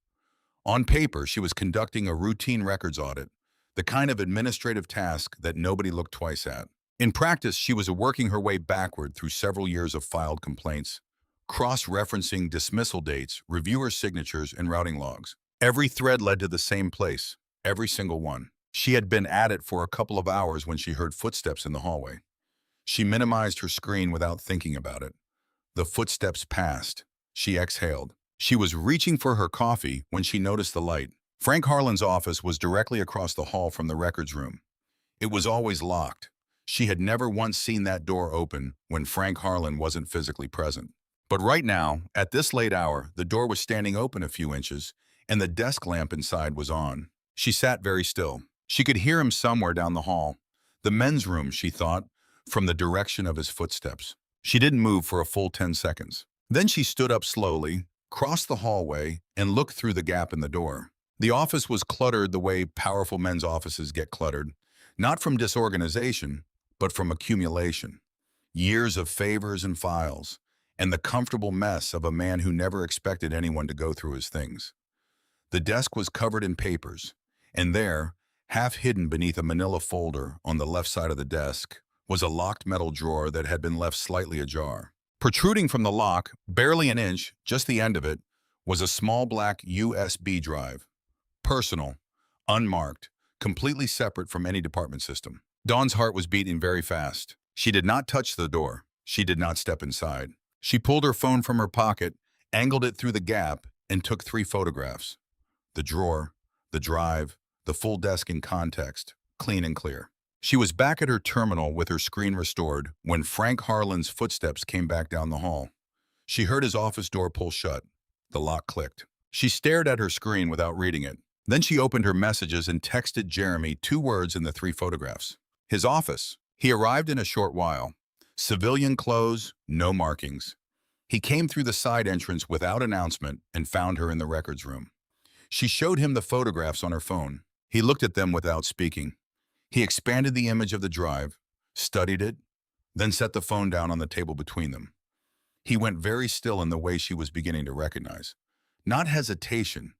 On paper, she was conducting a routine records audit, the kind of administrative task that nobody looked twice at. In practice, she was working her way backward through several years of filed complaints, cross-referencing dismissal dates, reviewer signatures, and routing logs. Every thread led to the same place, every single one. She had been at it for a couple of hours when she heard footsteps in the hallway. She minimized her screen without thinking about it. The footsteps passed. She exhaled. She was reaching for her coffee when she noticed the light. Frank Harlan's office was directly across the hall from the records room. It was always locked. She had never once seen that door open when Frank Harlan wasn't physically present. But right now, at this late hour, the door was standing open a few inches, and the desk lamp inside was on. She sat very still. She could hear him somewhere down the hall. The men's room, she thought, from the direction of his footsteps. She didn't move for a full 10 seconds. Then she stood up slowly, crossed the hallway, and looked through the gap in the door. The office was cluttered the way powerful men's offices get cluttered, not from disorganization, but from accumulation. Years of favors and files, and the comfortable mess of a man who never expected anyone to go through his things. The desk was covered in papers, and there, half hidden beneath a manila folder on the left side of the desk, was a locked metal drawer that had been left slightly ajar. Protruding from the lock, barely an inch, just the end of it, was a small black USB drive. Personal, unmarked, completely separate from any department system. Dawn's heart was beating very fast. She did not touch the door. She did not step inside. She pulled her phone from her pocket, angled it through the gap, and took 3 photographs. The drawer, the drive, the full desk in context, clean and clear. She was back at her terminal with her screen restored when Frank Harlan's footsteps came back down the hall. She heard his office door pull shut. The lock clicked. She stared at her screen without reading it. Then she opened her messages and texted Jeremy 2 words in the 3 photographs. His office. He arrived in a short while. Civilian clothes, no markings. He came through the side entrance without announcement and found her in the records room. She showed him the photographs on her phone. He looked at them without speaking. He expanded the image of the drive, studied it, then set the phone down on the table between them. He went very still in the way she was beginning to recognize. Not hesitation,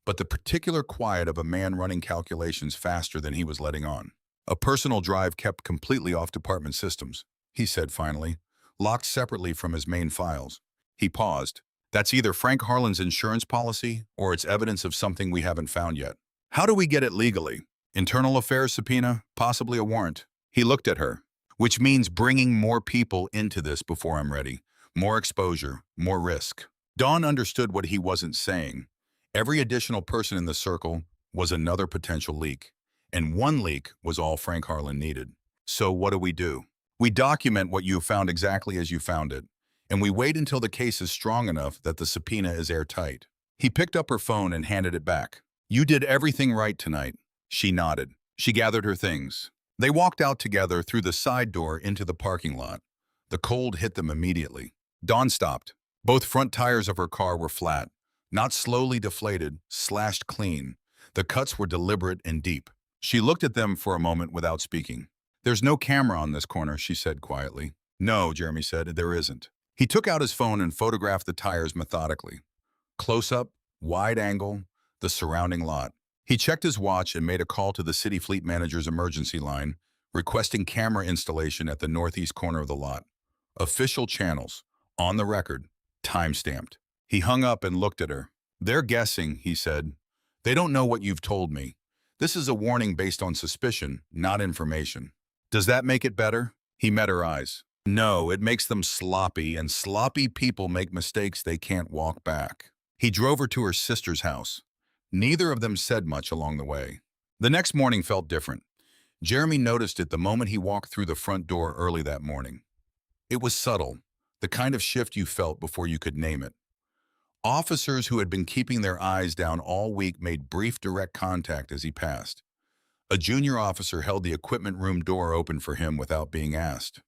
but the particular quiet of a man running calculations faster than he was letting on. A personal drive kept completely off department systems, he said finally, locked separately from his main files. He paused. That's either Frank Harlan's insurance policy or it's evidence of something we haven't found yet. How do we get it legally? Internal affairs subpoena, possibly a warrant. He looked at her, which means bringing more people into this before I'm ready. More exposure, more risk. Dawn understood what he wasn't saying. Every additional person in the circle was another potential leak, and one leak was all Frank Harlan needed. So what do? We document what you found exactly as you found it, and we wait until the case is strong enough that the subpoena is airtight. He picked up her phone and handed it back. You did everything right tonight. She nodded. She gathered her things. They walked out together through the side door into the parking lot. The cold hit them immediately. Dawn stopped. Both front tires of her car were flat, not slowly deflated, slashed clean. The cuts were deliberate and deep. She looked at them for a moment without speaking. There's no camera on this corner, she said quietly. No, Jeremy said, there isn't. He took out his phone and photographed the tires methodically. Close up, wide angle, the surrounding lot. He checked his watch and made a call to the city fleet manager's emergency line, requesting camera installation at the northeast corner of the lot. Official channels, on the record, time-stamped. He hung up and looked at her. They're guessing, he said. They don't know what you've told me. This is a warning based on suspicion, not information. Does that make it better? He met her eyes. No, it makes them sloppy, and sloppy people make mistakes they can't walk back. He drove her to her sister's house. Neither of them said much along the way. The next morning felt different. Jeremy noticed it the moment he walked through the front door early that morning. It was subtle, the kind of shift you felt before you could name it. Officers who had been keeping their eyes down all week made brief direct contact as he passed. A junior officer held the equipment room door open for him without being asked.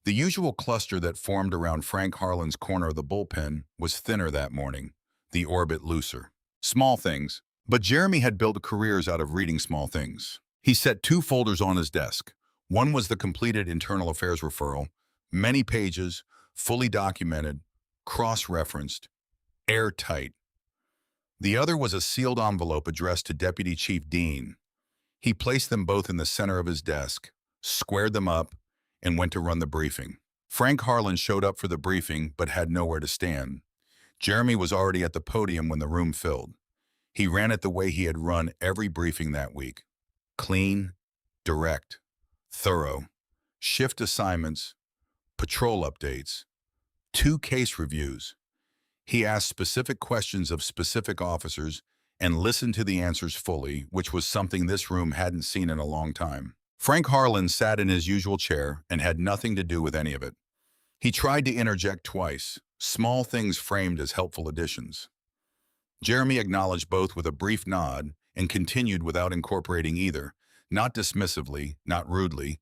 The usual cluster that formed around Frank Harlan's corner of the bullpen was thinner that morning, the orbit looser. Small things, but Jeremy had built careers out of reading small things. He set 2 folders on his desk. One was the completed internal affairs referral, many pages, fully documented, cross-referenced, airtight. The other was a sealed envelope addressed to Deputy Chief Dean. He placed them both in the center of his desk, squared them up, and went to run the briefing. Frank Harlan showed up for the briefing but had nowhere to stand. Jeremy was already at the podium when the room filled. He ran it the way he had run every briefing that week. Clean, direct, thorough, shift assignments, patrol updates, 2 case reviews. He asked specific questions of specific officers and listened to the answers fully, which was something this room hadn't seen in a long time. Frank Harlan sat in his usual chair and had nothing to do with any of it. He tried to interject twice, small things framed as helpful additions. Jeremy acknowledged both with a brief nod and continued without incorporating either, not dismissively, not rudely,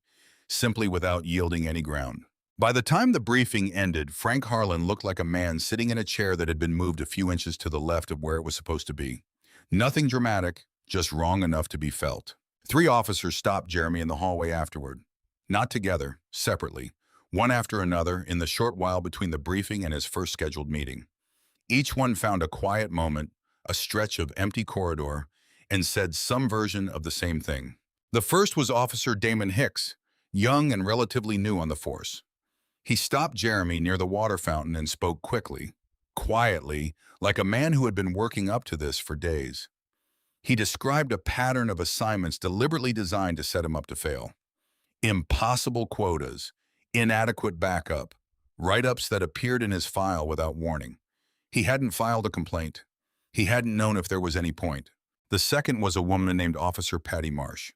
simply without yielding any ground. By the time the briefing ended, Frank Harlan looked like a man sitting in a chair that had been moved a few inches to the left of where it was supposed to be. Nothing dramatic, just wrong enough to be felt. 3 officers stopped Jeremy in the hallway afterward. Not together, separately, one after another in the short while between the briefing and his first scheduled meeting. Each one found a quiet moment, a stretch of empty corridor, and said some version of the same thing. The first was Officer Damon Hicks, young and relatively new on the force. He stopped Jeremy near the water fountain and spoke quickly, quietly, like a man who had been working up to this for days. He described a pattern of assignments deliberately designed to set him up to fail. Impossible quotas, inadequate backup, write-ups that appeared in his file without warning. He hadn't filed a complaint. He hadn't known if there was any point. The second was a woman named Officer Patty Marsh.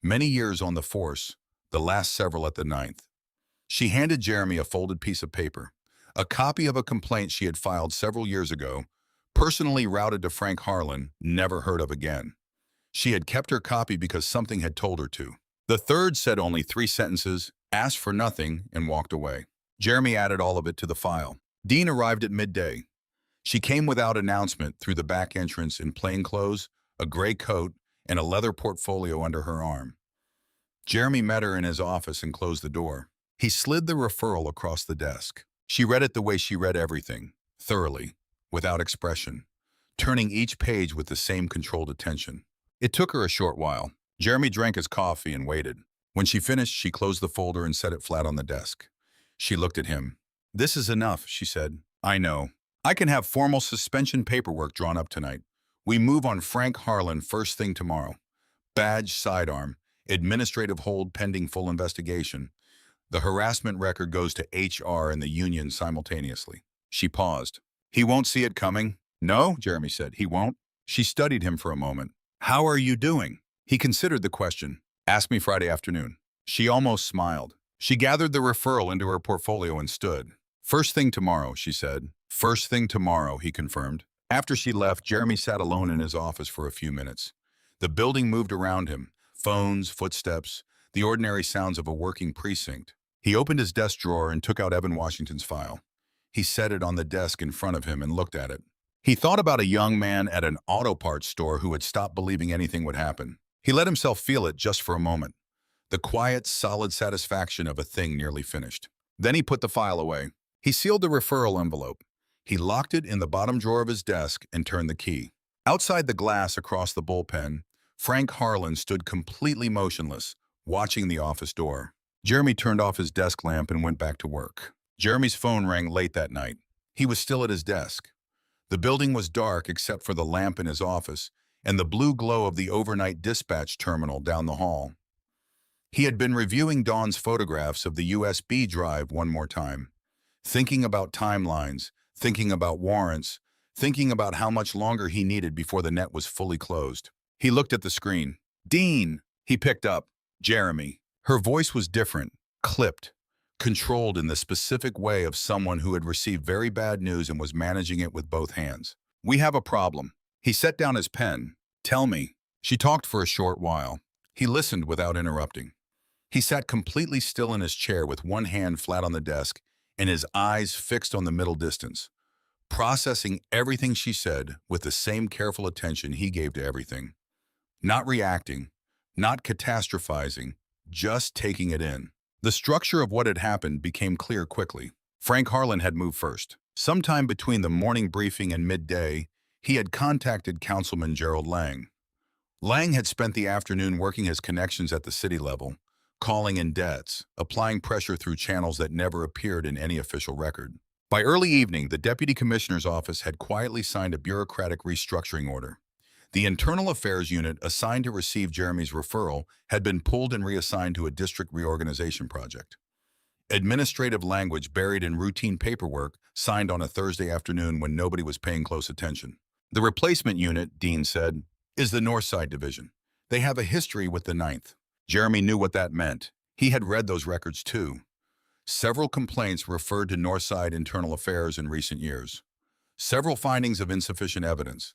Many years on the force, the last several at the Ninth. She handed Jeremy a folded piece of paper, a copy of a complaint she had filed several years ago, personally routed to Frank Harlan, never heard of again. She had kept her copy because something had told her to. The third said only 3 sentences, asked for nothing, and walked away. Jeremy added all of it to the file. Dean arrived at midday. She came without announcement through the back entrance in plain clothes, a gray coat, and a leather portfolio under her arm. Jeremy met her in his office and closed the door. He slid the referral across the desk. She read it the way she read everything, thoroughly, without expression, turning each page with the same controlled attention. It took her a short while. Jeremy drank his coffee and waited. When she finished, she closed the folder and set it flat on the desk. She looked at him. "This is enough," she said. "I know. I can have formal suspension paperwork drawn up tonight. We move on Frank Harlan first thing tomorrow. Badge sidearm, administrative hold pending full investigation. The harassment record goes to HR and the union simultaneously." She paused. "He won't see it coming?" "No," Jeremy said. "He won't." She studied him for a moment. "How are you doing?" He considered the question. "Ask me Friday afternoon." She almost smiled. She gathered the referral into her portfolio and stood. "First thing tomorrow," she said. "First thing tomorrow," he confirmed. After she left, Jeremy sat alone in his office for a few minutes. The building moved around him. Phones, footsteps, the ordinary sounds of a working precinct. He opened his desk drawer and took out Evan Washington's file. He set it on the desk in front of him and looked at it. He thought about a young man at an auto parts store who had stopped believing anything would happen. He let himself feel it just for a moment. The quiet, solid satisfaction of a thing nearly finished. Then he put the file away. He sealed the referral envelope. He locked it in the bottom drawer of his desk and turned the key. Outside the glass across the bullpen, Frank Harlan stood completely motionless, watching the office door. Jeremy turned off his desk lamp and went back to work. Jeremy's phone rang late that night. He was still at his desk. The building was dark except for the lamp in his office and the blue glow of the overnight dispatch terminal down the hall. He had been reviewing Dawn's photographs of the USB drive one more time, thinking about timelines, thinking about warrants, thinking about how much longer he needed before the net was fully closed. He looked at the screen. "Dean!" He picked up. "Jeremy." Her voice was different, clipped, controlled in the specific way of someone who had received very bad news and was managing it with both hands. "We have a problem." He set down his pen. "Tell me." She talked for a short while. He listened without interrupting. He sat completely still in his chair with one hand flat on the desk and his eyes fixed on the middle distance, processing everything she said with the same careful attention he gave to everything. Not reacting, not catastrophizing, just taking it in. The structure of what had happened became clear quickly. Frank Harlan had moved first. Sometime between the morning briefing and midday, he had contacted Councilman Gerald Lang. Lang had spent the afternoon working his connections at the city level, calling in debts, applying pressure through channels that never appeared in any official record. By early evening, the Deputy Commissioner's office had quietly signed a bureaucratic restructuring order. The Internal Affairs Unit assigned to receive Jeremy's referral had been pulled and reassigned to a district reorganization project. Administrative language buried in routine paperwork signed on a Thursday afternoon when nobody was paying close attention. The replacement unit, Dean said, is the Northside Division. They have a history with the Ninth. Jeremy knew what that meant. He had read those records too. Several complaints referred to Northside Internal Affairs in recent years. Several findings of insufficient evidence.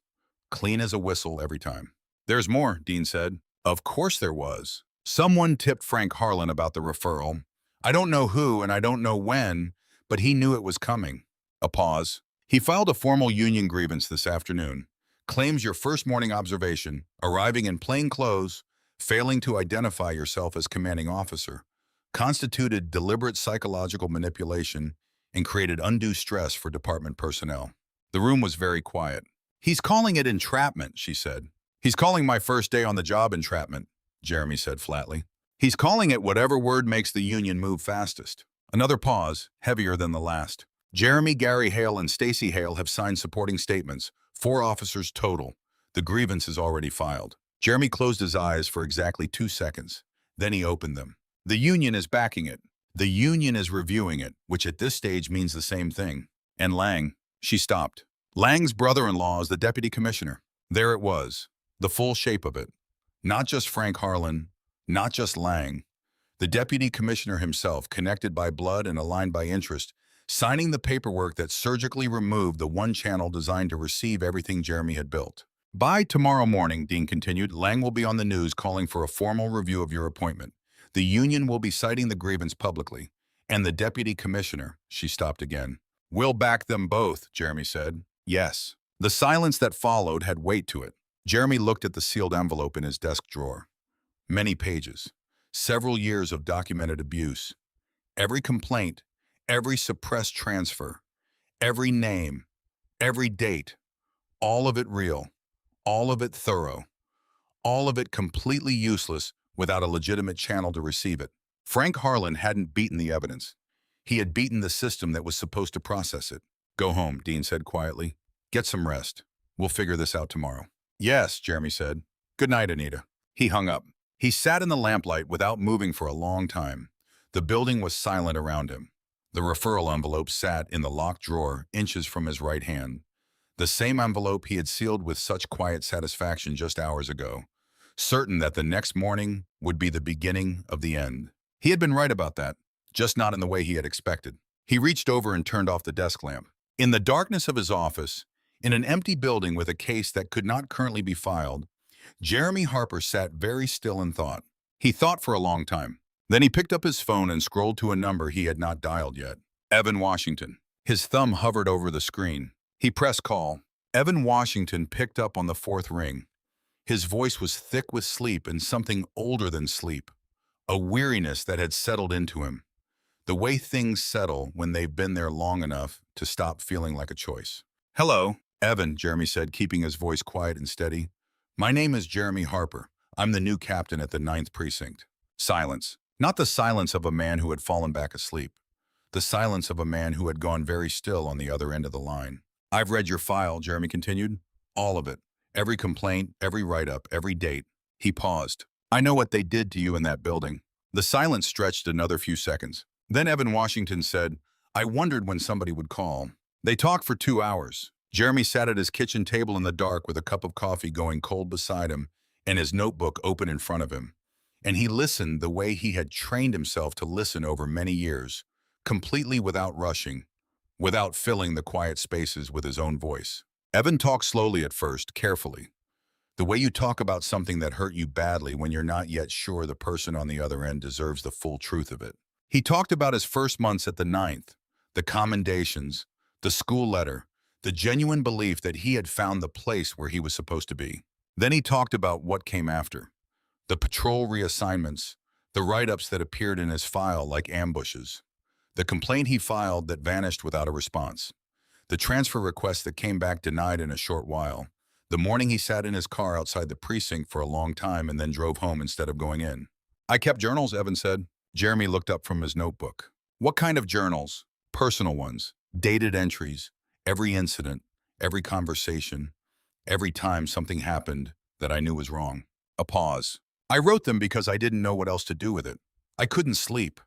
Clean as a whistle every time. There's more, Dean said. Of course there was. Someone tipped Frank Harlan about the referral. I don't know who and I don't know when, but he knew it was coming. A pause. He filed a formal union grievance this afternoon. Claims your first morning observation, arriving in plain clothes, failing to identify yourself as commanding officer, constituted deliberate psychological manipulation and created undue stress for department personnel. The room was very quiet. He's calling it entrapment, she said. He's calling my first day on the job entrapment, Jeremy said flatly. He's calling it whatever word makes the union move fastest. Another pause, heavier than the last. Jeremy, Gary Hale, and Stacy Hale have signed supporting statements, 4 officers total. The grievance is already filed. Jeremy closed his eyes for exactly 2 seconds. Then he opened them. The union is backing it. The union is reviewing it, which at this stage means the same thing. And Lang, she stopped. Lang's brother-in-law is the deputy commissioner. There it was, the full shape of it. Not just Frank Harlan, not just Lang. The deputy commissioner himself, connected by blood and aligned by interest, signing the paperwork that surgically removed the one channel designed to receive everything Jeremy had built. By tomorrow morning, Dean continued, Lang will be on the news calling for a formal review of your appointment. The union will be citing the grievance publicly. And the deputy commissioner, she stopped again. We'll back them both, Jeremy said. Yes. The silence that followed had weight to it. Jeremy looked at the sealed envelope in his desk drawer. Many pages. Several years of documented abuse. Every complaint, every suppressed transfer, every name, every date. All of it real. All of it thorough. All of it completely useless without a legitimate channel to receive it. Frank Harlan hadn't beaten the evidence. He had beaten the system that was supposed to process it. Go home, Dean said quietly. Get some rest. We'll figure this out tomorrow. Yes, Jeremy said. Good night, Anita. He hung up. He sat in the lamplight without moving for a long time. The building was silent around him. The referral envelope sat in the locked drawer, inches from his right hand. The same envelope he had sealed with such quiet satisfaction just hours ago, certain that the next morning would be the beginning of the end. He had been right about that, just not in the way he had expected. He reached over and turned off the desk lamp. In the darkness of his office, in an empty building with a case that could not currently be filed, Jeremy Harper sat very still and thought. He thought for a long time. Then he picked up his phone and scrolled to a number he had not dialed yet. Evan Washington. His thumb hovered over the screen. He pressed call. Evan Washington picked up on the 4th ring. His voice was thick with sleep and something older than sleep, a weariness that had settled into him. The way things settle when they've been there long enough to stop feeling like a choice. Hello, Evan, Jeremy said, keeping his voice quiet and steady. My name is Jeremy Harper. I'm the new captain at the Ninth Precinct. Silence. Not the silence of a man who had fallen back asleep. The silence of a man who had gone very still on the other end of the line. I've read your file, Jeremy continued. All of it. Every complaint, every write-up, every date. He paused. I know what they did to you in that building. The silence stretched another few seconds. Then Evan Washington said, I wondered when somebody would call. They talked for 2 hours. Jeremy sat at his kitchen table in the dark with a cup of coffee going cold beside him and his notebook open in front of him. And he listened the way he had trained himself to listen over many years, completely without rushing, without filling the quiet spaces with his own voice. Evan talked slowly at first, carefully. The way you talk about something that hurt you badly when you're not yet sure the person on the other end deserves the full truth of it. He talked about his first months at the Ninth, the commendations, the school letter, the genuine belief that he had found the place where he was supposed to be. Then he talked about what came after. The patrol reassignments, the write-ups that appeared in his file like ambushes, The complaint he filed that vanished without a response. The transfer request that came back denied in a short while. The morning he sat in his car outside the precinct for a long time and then drove home instead of going in. I kept journals, Evan said. Jeremy looked up from his notebook. What kind of journals? Personal ones. Dated entries. Every incident. Every conversation. Every time something happened that I knew was wrong. A pause. I wrote them because I didn't know what else to do with it. I couldn't sleep.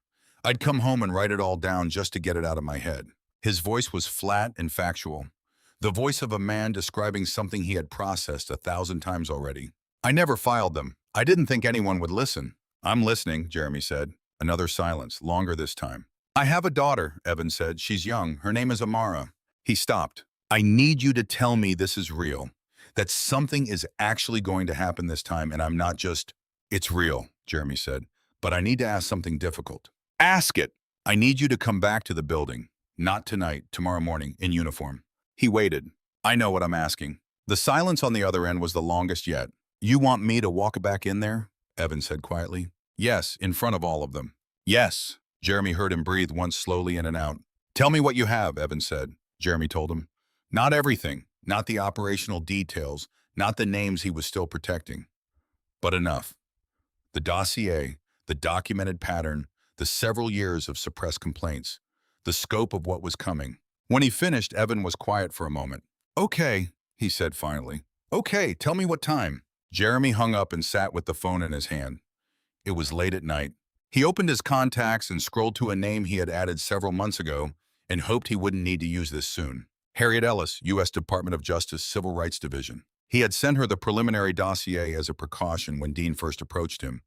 I'd come home and write it all down just to get it out of my head. His voice was flat and factual. The voice of a man describing something he had processed 1,000 times already. I never filed them. I didn't think anyone would listen. I'm listening, Jeremy said. Another silence, longer this time. I have a daughter, Evan said. She's young. Her name is Amara. He stopped. I need you to tell me this is real. That something is actually going to happen this time and I'm not just, it's real, Jeremy said. But I need to ask something difficult. Ask it. I need you to come back to the building. Not tonight, tomorrow morning, in uniform. He waited. I know what I'm asking. The silence on the other end was the longest yet. You want me to walk back in there? Evan said quietly. Yes, in front of all of them. Yes. Jeremy heard him breathe once slowly in and out. Tell me what you have, Evan said. Jeremy told him. Not everything, not the operational details, not the names he was still protecting. But enough. The dossier, the documented pattern, the several years of suppressed complaints, the scope of what was coming. When he finished, Evan was quiet for a moment. Okay, he said finally. Okay, tell me what time. Jeremy hung up and sat with the phone in his hand. It was late at night. He opened his contacts and scrolled to a name he had added several months ago and hoped he wouldn't need to use this soon. Harriet Ellis, U.S. Department of Justice, Civil Rights Division. He had sent her the preliminary dossier as a precaution when Dean first approached him,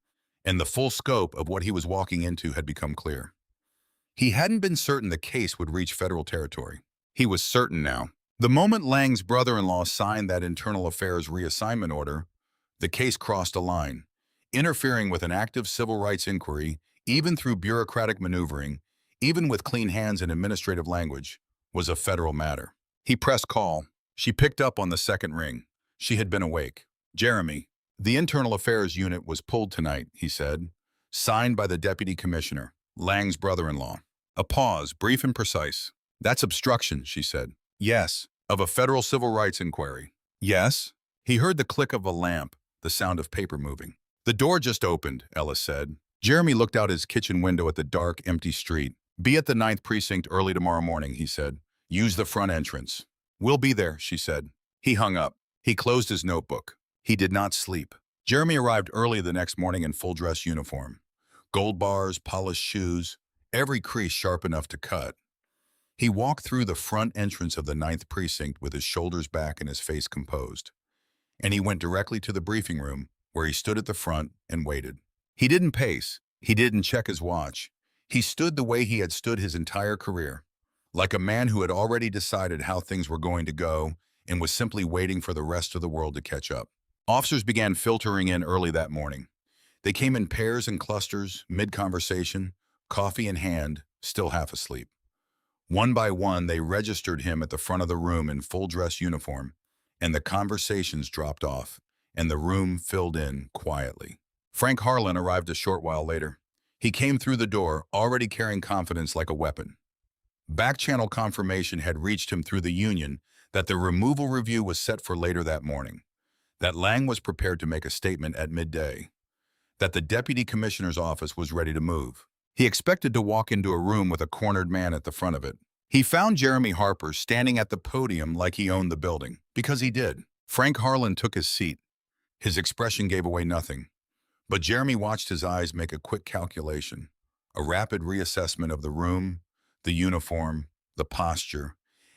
and the full scope of what he was walking into had become clear. He hadn't been certain the case would reach federal territory. He was certain now. The moment Lang's brother-in-law signed that internal affairs reassignment order, the case crossed a line. Interfering with an active civil rights inquiry, even through bureaucratic maneuvering, even with clean hands and administrative language, was a federal matter. He pressed call. She picked up on the second ring. She had been awake. Jeremy, the Internal Affairs Unit was pulled tonight, he said. Signed by the Deputy Commissioner, Lang's brother-in-law. A pause, brief and precise. That's obstruction, she said. Yes. Of a federal civil rights inquiry. Yes. He heard the click of a lamp, the sound of paper moving. The door just opened, Ellis said. Jeremy looked out his kitchen window at the dark, empty street. Be at the Ninth Precinct early tomorrow morning, he said. Use the front entrance. We'll be there, she said. He hung up. He closed his notebook. He did not sleep. Jeremy arrived early the next morning in full-dress uniform. Gold bars, polished shoes, every crease sharp enough to cut. He walked through the front entrance of the Ninth Precinct with his shoulders back and his face composed. And he went directly to the briefing room, where he stood at the front and waited. He didn't pace. He didn't check his watch. He stood the way he had stood his entire career, like a man who had already decided how things were going to go and was simply waiting for the rest of the world to catch up. Officers began filtering in early that morning. They came in pairs and clusters, mid-conversation, coffee in hand, still half asleep. One by one, they registered him at the front of the room in full-dress uniform, and the conversations dropped off, and the room filled in quietly. Frank Harlan arrived a short while later. He came through the door, already carrying confidence like a weapon. Back-channel confirmation had reached him through the union that the removal review was set for later that morning, that Lang was prepared to make a statement at midday, that the deputy commissioner's office was ready to move. He expected to walk into a room with a cornered man at the front of it. He found Jeremy Harper standing at the podium like he owned the building, because he did. Frank Harlan took his seat. His expression gave away nothing, but Jeremy watched his eyes make a quick calculation, a rapid reassessment of the room, the uniform, the posture,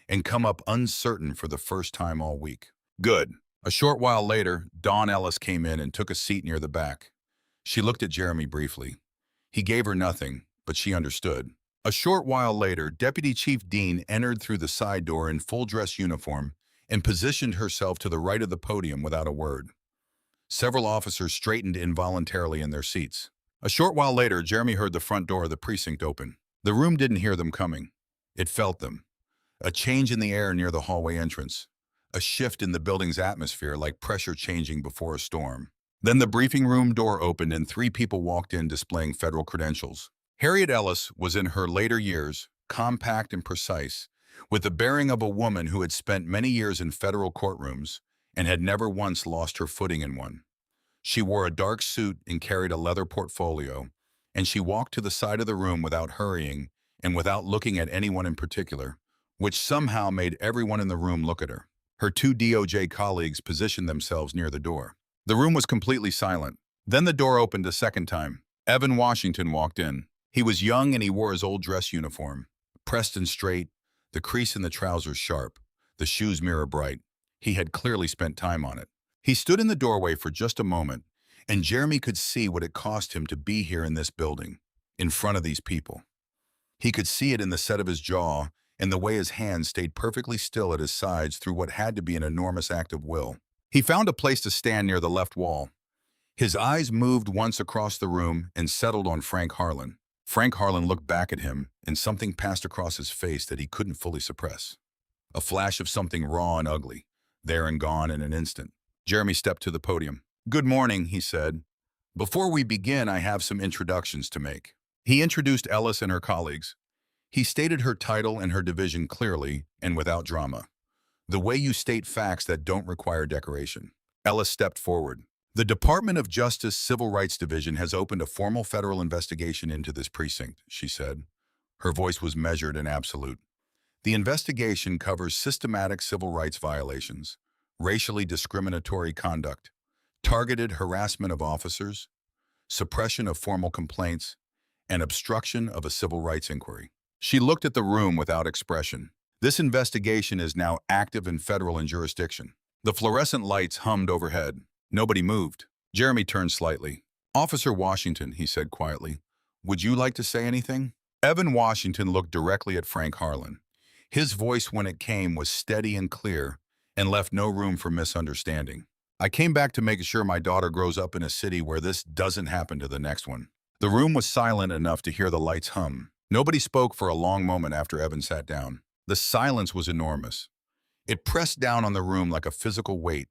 and come up uncertain for the first time all week. Good. A short while later, Dawn Ellis came in and took a seat near the back. She looked at Jeremy briefly. He gave her nothing, but she understood. A short while later, Deputy Chief Dean entered through the side door in full-dress uniform and positioned herself to the right of the podium without a word. Several officers straightened involuntarily in their seats. A short while later, Jeremy heard the front door of the precinct open. The room didn't hear them coming. It felt them. A change in the air near the hallway entrance. A shift in the building's atmosphere like pressure changing before a storm. Then the briefing room door opened and 3 people walked in displaying federal credentials. Harriet Ellis was in her later years, compact and precise, with the bearing of a woman who had spent many years in federal courtrooms and had never once lost her footing in one. She wore a dark suit and carried a leather portfolio, and she walked to the side of the room without hurrying and without looking at anyone in particular, which somehow made everyone in the room look at her. Her two DOJ colleagues positioned themselves near the door. The room was completely silent. Then the door opened a second time. Evan Washington walked in. He was young and he wore his old dress uniform, pressed and straight, the crease in the trousers sharp, the shoes mirror bright. He had clearly spent time on it. He stood in the doorway for just a moment, and Jeremy could see what it cost him to be here in this building, in front of these people. He could see it in the set of his jaw and the way his hands stayed perfectly still at his sides through what had to be an enormous act of will. He found a place to stand near the left wall. His eyes moved once across the room and settled on Frank Harlan. Frank Harlan looked back at him, and something passed across his face that he couldn't fully suppress. A flash of something raw and ugly, there and gone in an instant. Jeremy stepped to the podium. "Good morning," he said. "Before we begin, I have some introductions to make." He introduced Ellis and her colleagues. He stated her title and her division clearly and without drama. The way you state facts that don't require decoration. Ellis stepped forward. "The Department of Justice Civil Rights Division has opened a formal federal investigation into this precinct," she said. Her voice was measured and absolute. "The investigation covers systematic civil rights violations, racially discriminatory conduct, targeted harassment of officers, suppression of formal complaints, and obstruction of a civil rights inquiry." She looked at the room without expression. This investigation is now active in federal jurisdiction. The fluorescent lights hummed overhead. Nobody moved. Jeremy turned slightly. "Officer Washington," he said quietly, "would you like to say anything?" Evan Washington looked directly at Frank Harlan. His voice, when it came, was steady and clear and left no room for misunderstanding. "I came back to make sure my daughter grows up in a city where this doesn't happen to the next one." The room was silent enough to hear the lights hum. Nobody spoke for a long moment after Evan sat down. The silence was enormous. It pressed down on the room like a physical weight,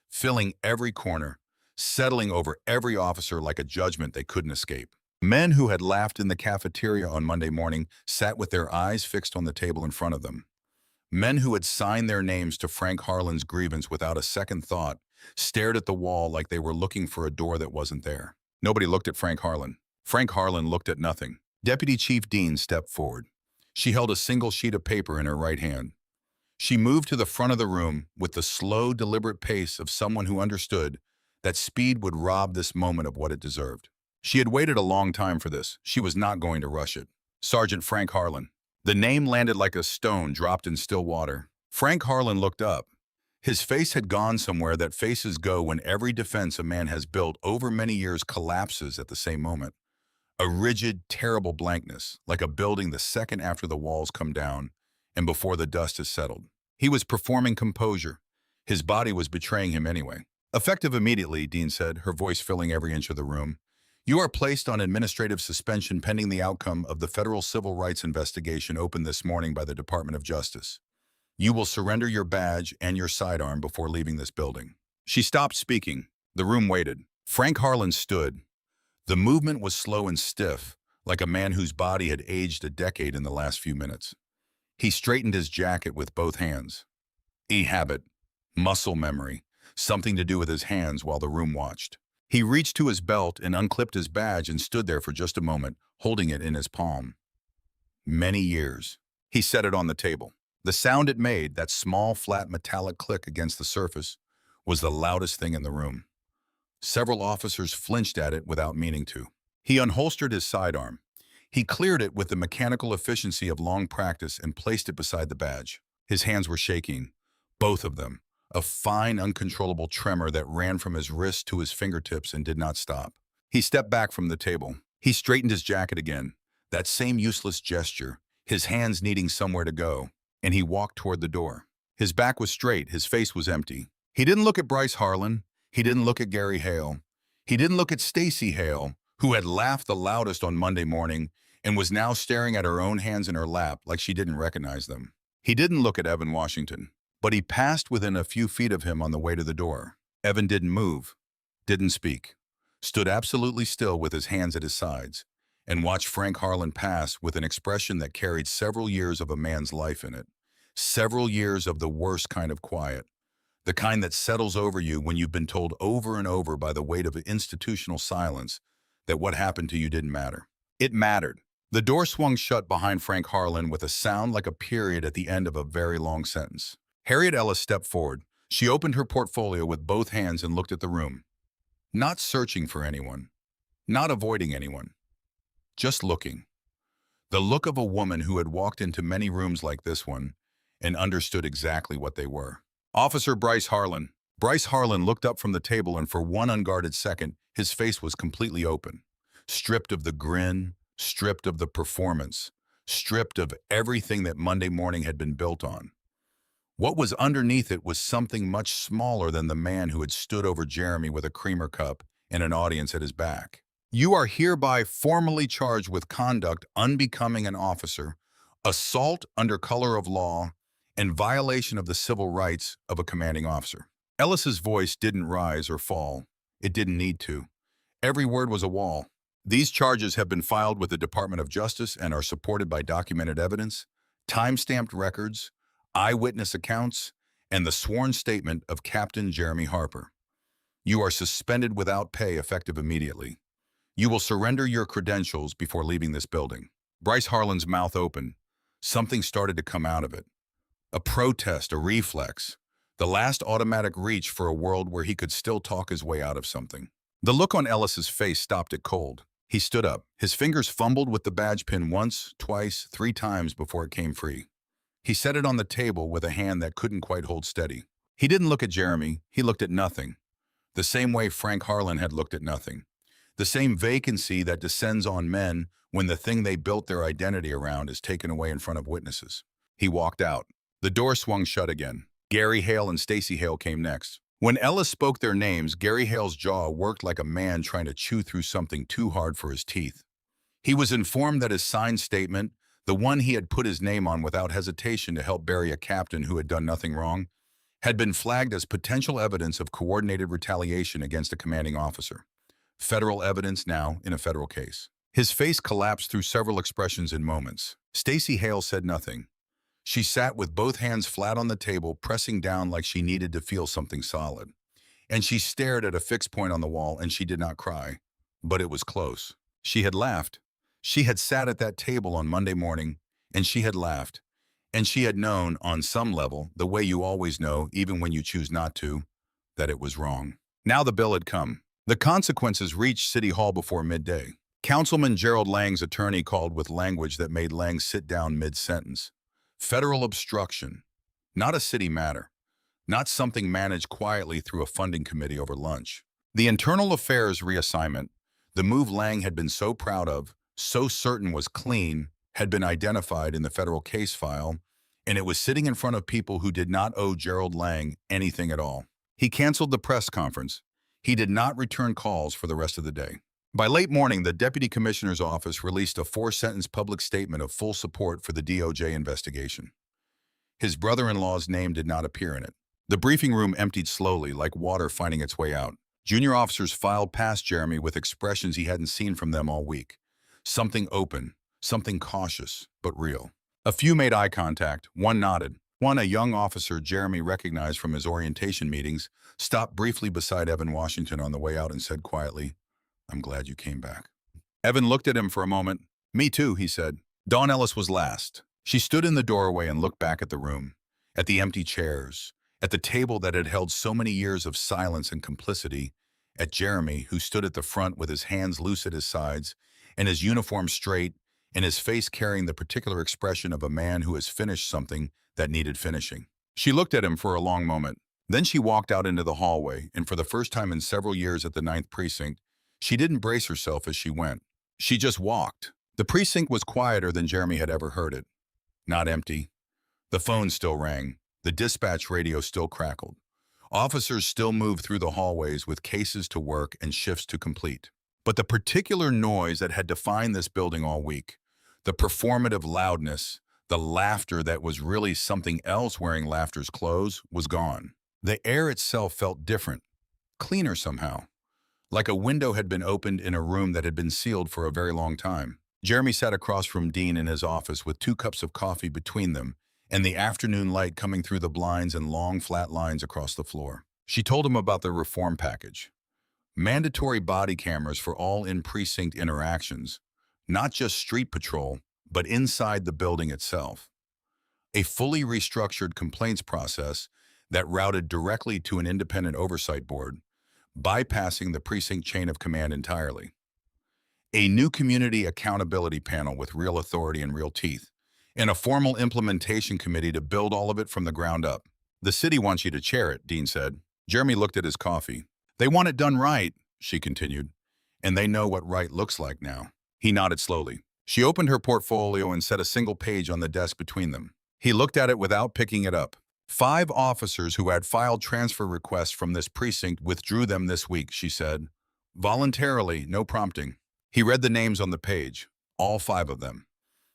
filling every corner, settling over every officer like a judgment they couldn't escape. Men who had laughed in the cafeteria on Monday morning sat with their eyes fixed on the table in front of them. Men who had signed their names to Frank Harlan's grievance without a second thought stared at the wall like they were looking for a door that wasn't there. Nobody looked at Frank Harlan. Frank Harlan looked at nothing. Deputy Chief Dean stepped forward. She held a single sheet of paper in her right hand. She moved to the front of the room with the slow, deliberate pace of someone who understood that speed would rob this moment of what it deserved. She had waited a long time for this. She was not going to rush it. Sergeant Frank Harlan. The name landed like a stone dropped in still water. Frank Harlan looked up. His face had gone somewhere that faces go when every defense a man has built over many years collapses at the same moment. A rigid, terrible blankness, like a building the second after the walls come down and before the dust has settled. He was performing composure. His body was betraying him anyway. "Effective immediately," Dean said, her voice filling every inch of the room. "You are placed on administrative suspension pending the outcome of the federal civil rights investigation opened this morning by the Department of Justice. You will surrender your badge and your sidearm before leaving this building." She stopped speaking. The room waited. Frank Harlan stood. The movement was slow and stiff, like a man whose body had aged a decade in the last few minutes. He straightened his jacket with both hands. Habit, muscle memory, something to do with his hands while the room watched. He reached to his belt and unclipped his badge and stood there for just a moment, holding it in his palm. Many years. He set it on the table. The sound it made, that small, flat, metallic click against the surface, was the loudest thing in the room. Several officers flinched at it without meaning to. He unholstered his sidearm. He cleared it with the mechanical efficiency of long practice and placed it beside the badge. His hands were shaking, both of them, a fine, uncontrollable tremor that ran from his wrist to his fingertips and did not stop. He stepped back from the table. He straightened his jacket again, that same useless gesture, his hands needing somewhere to go, and he walked toward the door. His back was straight, his face was empty. He didn't look at Bryce Harlan. He didn't look at Gary Hale. He didn't look at Stacy Hale, who had laughed the loudest on Monday morning and was now staring at her own hands in her lap like she didn't recognize them. He didn't look at Evan Washington, but he passed within a few feet of him on the way to the door. Evan didn't move, didn't speak, stood absolutely still with his hands at his sides, and watched Frank Harlan pass with an expression that carried several years of a man's life in it. Several years of the worst kind of quiet. The kind that settles over you when you've been told over and over by the weight of institutional silence that what happened to you didn't matter. It mattered. The door swung shut behind Frank Harlan with a sound like a period at the end of a very long sentence. Harriet Ellis stepped forward. She opened her portfolio with both hands and looked at the room. Not searching for anyone. Not avoiding anyone. Just looking. The look of a woman who had walked into many rooms like this one and understood exactly what they were. Officer Bryce Harlan. Bryce Harlan looked up from the table, and for one unguarded second, his face was completely open. Stripped of the grin, stripped of the performance, stripped of everything that Monday morning had been built on. What was underneath it was something much smaller than the man who had stood over Jeremy with a creamer cup and an audience at his back. You are hereby formally charged with conduct unbecoming an officer, assault under color of law, and violation of the civil rights of a commanding officer. Ellis's voice didn't rise or fall. It didn't need to. Every word was a wall. These charges have been filed with the Department of Justice and are supported by documented evidence, time-stamped records, eyewitness accounts, and the sworn statement of Captain Jeremy Harper. You are suspended without pay effective immediately. You will surrender your credentials before leaving this building. Bryce Harlan's mouth opened. Something started to come out of it. A protest, a reflex, the last automatic reach for a world where he could still talk his way out of something. The look on Ellis's face stopped it cold. He stood up. His fingers fumbled with the badge pin once, twice, 3 times before it came free. He set it on the table with a hand that couldn't quite hold steady. He didn't look at Jeremy, he looked at nothing. The same way Frank Harlan had looked at nothing. The same vacancy that descends on men when the thing they built their identity around is taken away in front of witnesses. He walked out. The door swung shut again. Gary Hale and Stacy Hale came next. When Ellis spoke their names, Gary Hale's jaw worked like a man trying to chew through something too hard for his teeth. He was informed that his signed statement, the one he had put his name on without hesitation to help bury a captain who had done nothing wrong, had been flagged as potential evidence of coordinated retaliation against a commanding officer. Federal evidence now in a federal case. His face collapsed through several expressions in moments. Stacy Hale said nothing. She sat with both hands flat on the table, pressing down like she needed to feel something solid. And she stared at a fixed point on the wall, and she did not cry. But it was close. She had laughed. She had sat at that table on Monday morning, and she had laughed. And she had known, on some level, the way you always know, even when you choose not to, that it was wrong. Now the bill had come. The consequences reached City Hall before midday. Councilman Gerald Lang's attorney called with language that made Lang sit down mid-sentence. Federal obstruction, not a city matter, not something managed quietly through a funding committee over lunch. The internal affairs reassignment, the move Lang had been so proud of, so certain was clean, had been identified in the federal case file, and it was sitting in front of people who did not owe Gerald Lang anything at all. He canceled the press conference. He did not return calls for the rest of the day. By late morning, the Deputy Commissioner's office released a 4-sentence public statement of full support for the DOJ investigation. His brother-in-law's name did not appear in it. The briefing room emptied slowly, like water finding its way out. Junior officers filed past Jeremy with expressions he hadn't seen from them all week. Something open, something cautious, but real. A few made eye contact, one nodded. One, a young officer Jeremy recognized from his orientation meetings, stopped briefly beside Evan Washington on the way out and said quietly, "I'm glad you came back." Evan looked at him for a moment. "Me too," he said. Dawn Ellis was last. She stood in the doorway and looked back at the room, at the empty chairs, at the table that had held so many years of silence and complicity, at Jeremy, who stood at the front with his hands loose at his sides and his uniform straight and his face carrying the particular expression of a man who has finished something that needed finishing. She looked at him for a long moment. Then she walked out into the hallway, and for the first time in several years at the Ninth Precinct, she didn't brace herself as she went. She just walked. The precinct was quieter than Jeremy had ever heard it. Not empty. The phone still rang. The dispatch radio still crackled. Officers still moved through the hallways with cases to work and shifts to complete. But the particular noise that had defined this building all week, the performative loudness, the laughter that was really something else wearing laughter's clothes, was gone. The air itself felt different, cleaner somehow. like a window had been opened in a room that had been sealed for a very long time. Jeremy sat across from Dean in his office with 2 cups of coffee between them and the afternoon light coming through the blinds and long, flat lines across the floor. She told him about the reform package. Mandatory body cameras for all in-precinct interactions, not just street patrol, but inside the building itself. A fully restructured complaints process that routed directly to an independent oversight board, bypassing the precinct chain of command entirely. A new community accountability panel with real authority and real teeth, and a formal implementation committee to build all of it from the ground up. The city wants you to chair it, Dean said. Jeremy looked at his coffee. They want it done right, she continued, and they know what right looks like now. He nodded slowly. She opened her portfolio and set a single page on the desk between them. He looked at it without picking it up. 5 officers who had filed transfer requests from this precinct withdrew them this week, she said. Voluntarily, no prompting. He read the names on the page, all 5 of them.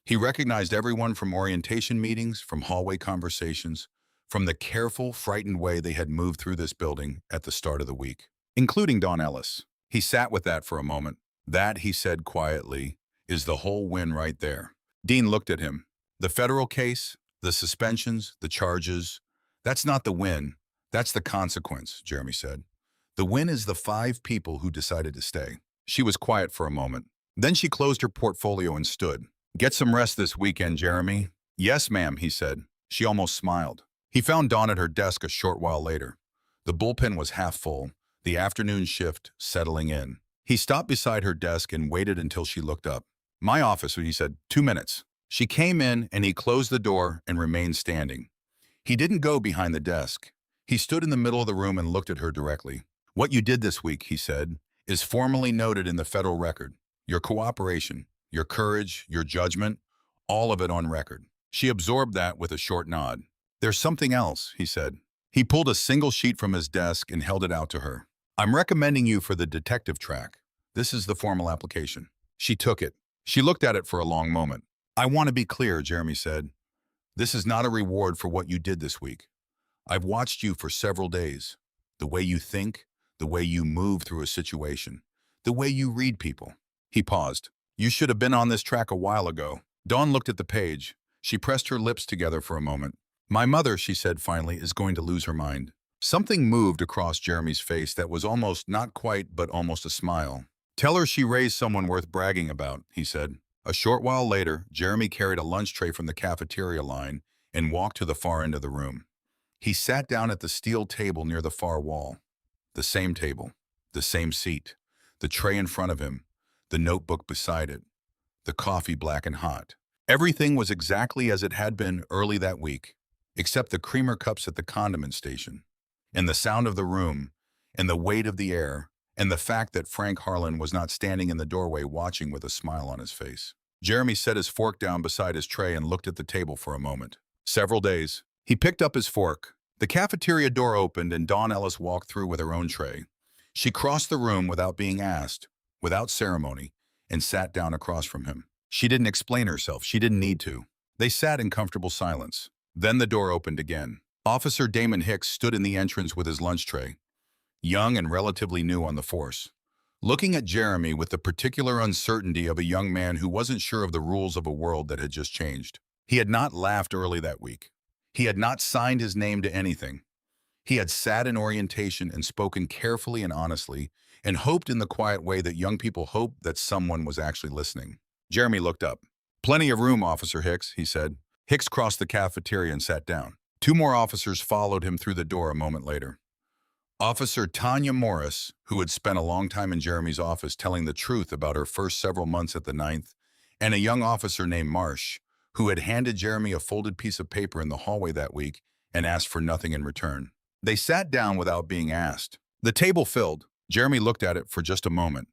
He recognized everyone from orientation meetings, from hallway conversations, from the careful, frightened way they had moved through this building at the start of the week, including Don Ellis. He sat with that for a moment. That, he said quietly, is the whole win right there. Dean looked at him. The federal case, the suspensions, the charges, that's not the win. That's the consequence, Jeremy said. The win is the 5 people who decided to stay. She was quiet for a moment. Then she closed her portfolio and stood. Get some rest this weekend, Jeremy. Yes, ma'am, he said. She almost smiled. He found Dawn at her desk a short while later. The bullpen was half full, the afternoon shift settling in. He stopped beside her desk and waited until she looked up. My office, he said, 2 minutes. She came in and he closed the door and remained standing. He didn't go behind the desk. He stood in the middle of the room and looked at her directly. What you did this week, he said, is formally noted in the federal record. Your cooperation, your courage, your judgment, all of it on record. She absorbed that with a short nod. There's something else, he said. He pulled a single sheet from his desk and held it out to her. I'm recommending you for the detective track. This is the formal application. She took it. She looked at it for a long moment. I want to be clear, Jeremy said. This is not a reward for what you did this week. I've watched you for several days. The way you think, the way you move through a situation, the way you read people. He paused. You should have been on this track a while ago. Dawn looked at the page. She pressed her lips together for a moment. My mother, she said finally, is going to lose her mind. Something moved across Jeremy's face that was almost not quite, but almost a smile. Tell her she raised someone worth bragging about, he said. A short while later, Jeremy carried a lunch tray from the cafeteria line and walked to the far end of the room. He sat down at the steel table near the far wall. The same table, the same seat, the tray in front of him, the notebook beside it, the coffee black and hot. Everything was exactly as it had been early that week, except the creamer cups at the condiment station, and the sound of the room, and the weight of the air, and the fact that Frank Harlan was not standing in the doorway watching with a smile on his face. Jeremy set his fork down beside his tray and looked at the table for a moment. Several days. He picked up his fork. The cafeteria door opened and Dawn Ellis walked through with her own tray. She crossed the room without being asked, without ceremony, and sat down across from him. She didn't explain herself. She didn't need to. They sat in comfortable silence. Then the door opened again. Officer Damon Hicks stood in the entrance with his lunch tray, young and relatively new on the force, looking at Jeremy with the particular uncertainty of a young man who wasn't sure of the rules of a world that had just changed. He had not laughed early that week. He had not signed his name to anything. He had sat in orientation and spoken carefully and honestly, and hoped in the quiet way that young people hope that someone was actually listening. Jeremy looked up. Plenty of room, Officer Hicks, he said. Hicks crossed the cafeteria and sat down. 2 more officers followed him through the door a moment later. Officer Tanya Morris, who had spent a long time in Jeremy's office telling the truth about her first several months at the Ninth, and a young officer named Marsh, who had handed Jeremy a folded piece of paper in the hallway that week and asked for nothing in return. They sat down without being asked. The table filled. Jeremy looked at it for just a moment.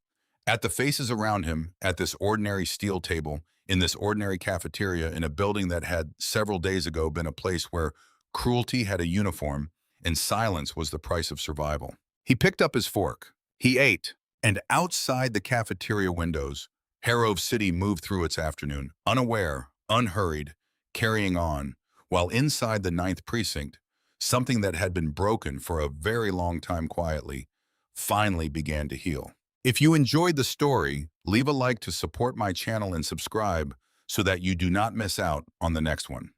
At the faces around him, at this ordinary steel table, in this ordinary cafeteria in a building that had several days ago been a place where cruelty had a uniform and silence was the price of survival. He picked up his fork. He ate, and outside the cafeteria windows, Harrow City moved through its afternoon, unaware, unhurried, carrying on, while inside the Ninth Precinct, something that had been broken for a very long time quietly, finally began to heal. If you enjoyed the story, leave a like to support my channel and subscribe so that you do not miss out on the next one.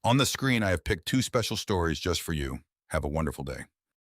On the screen, I have picked two special stories just for you. Have a wonderful day.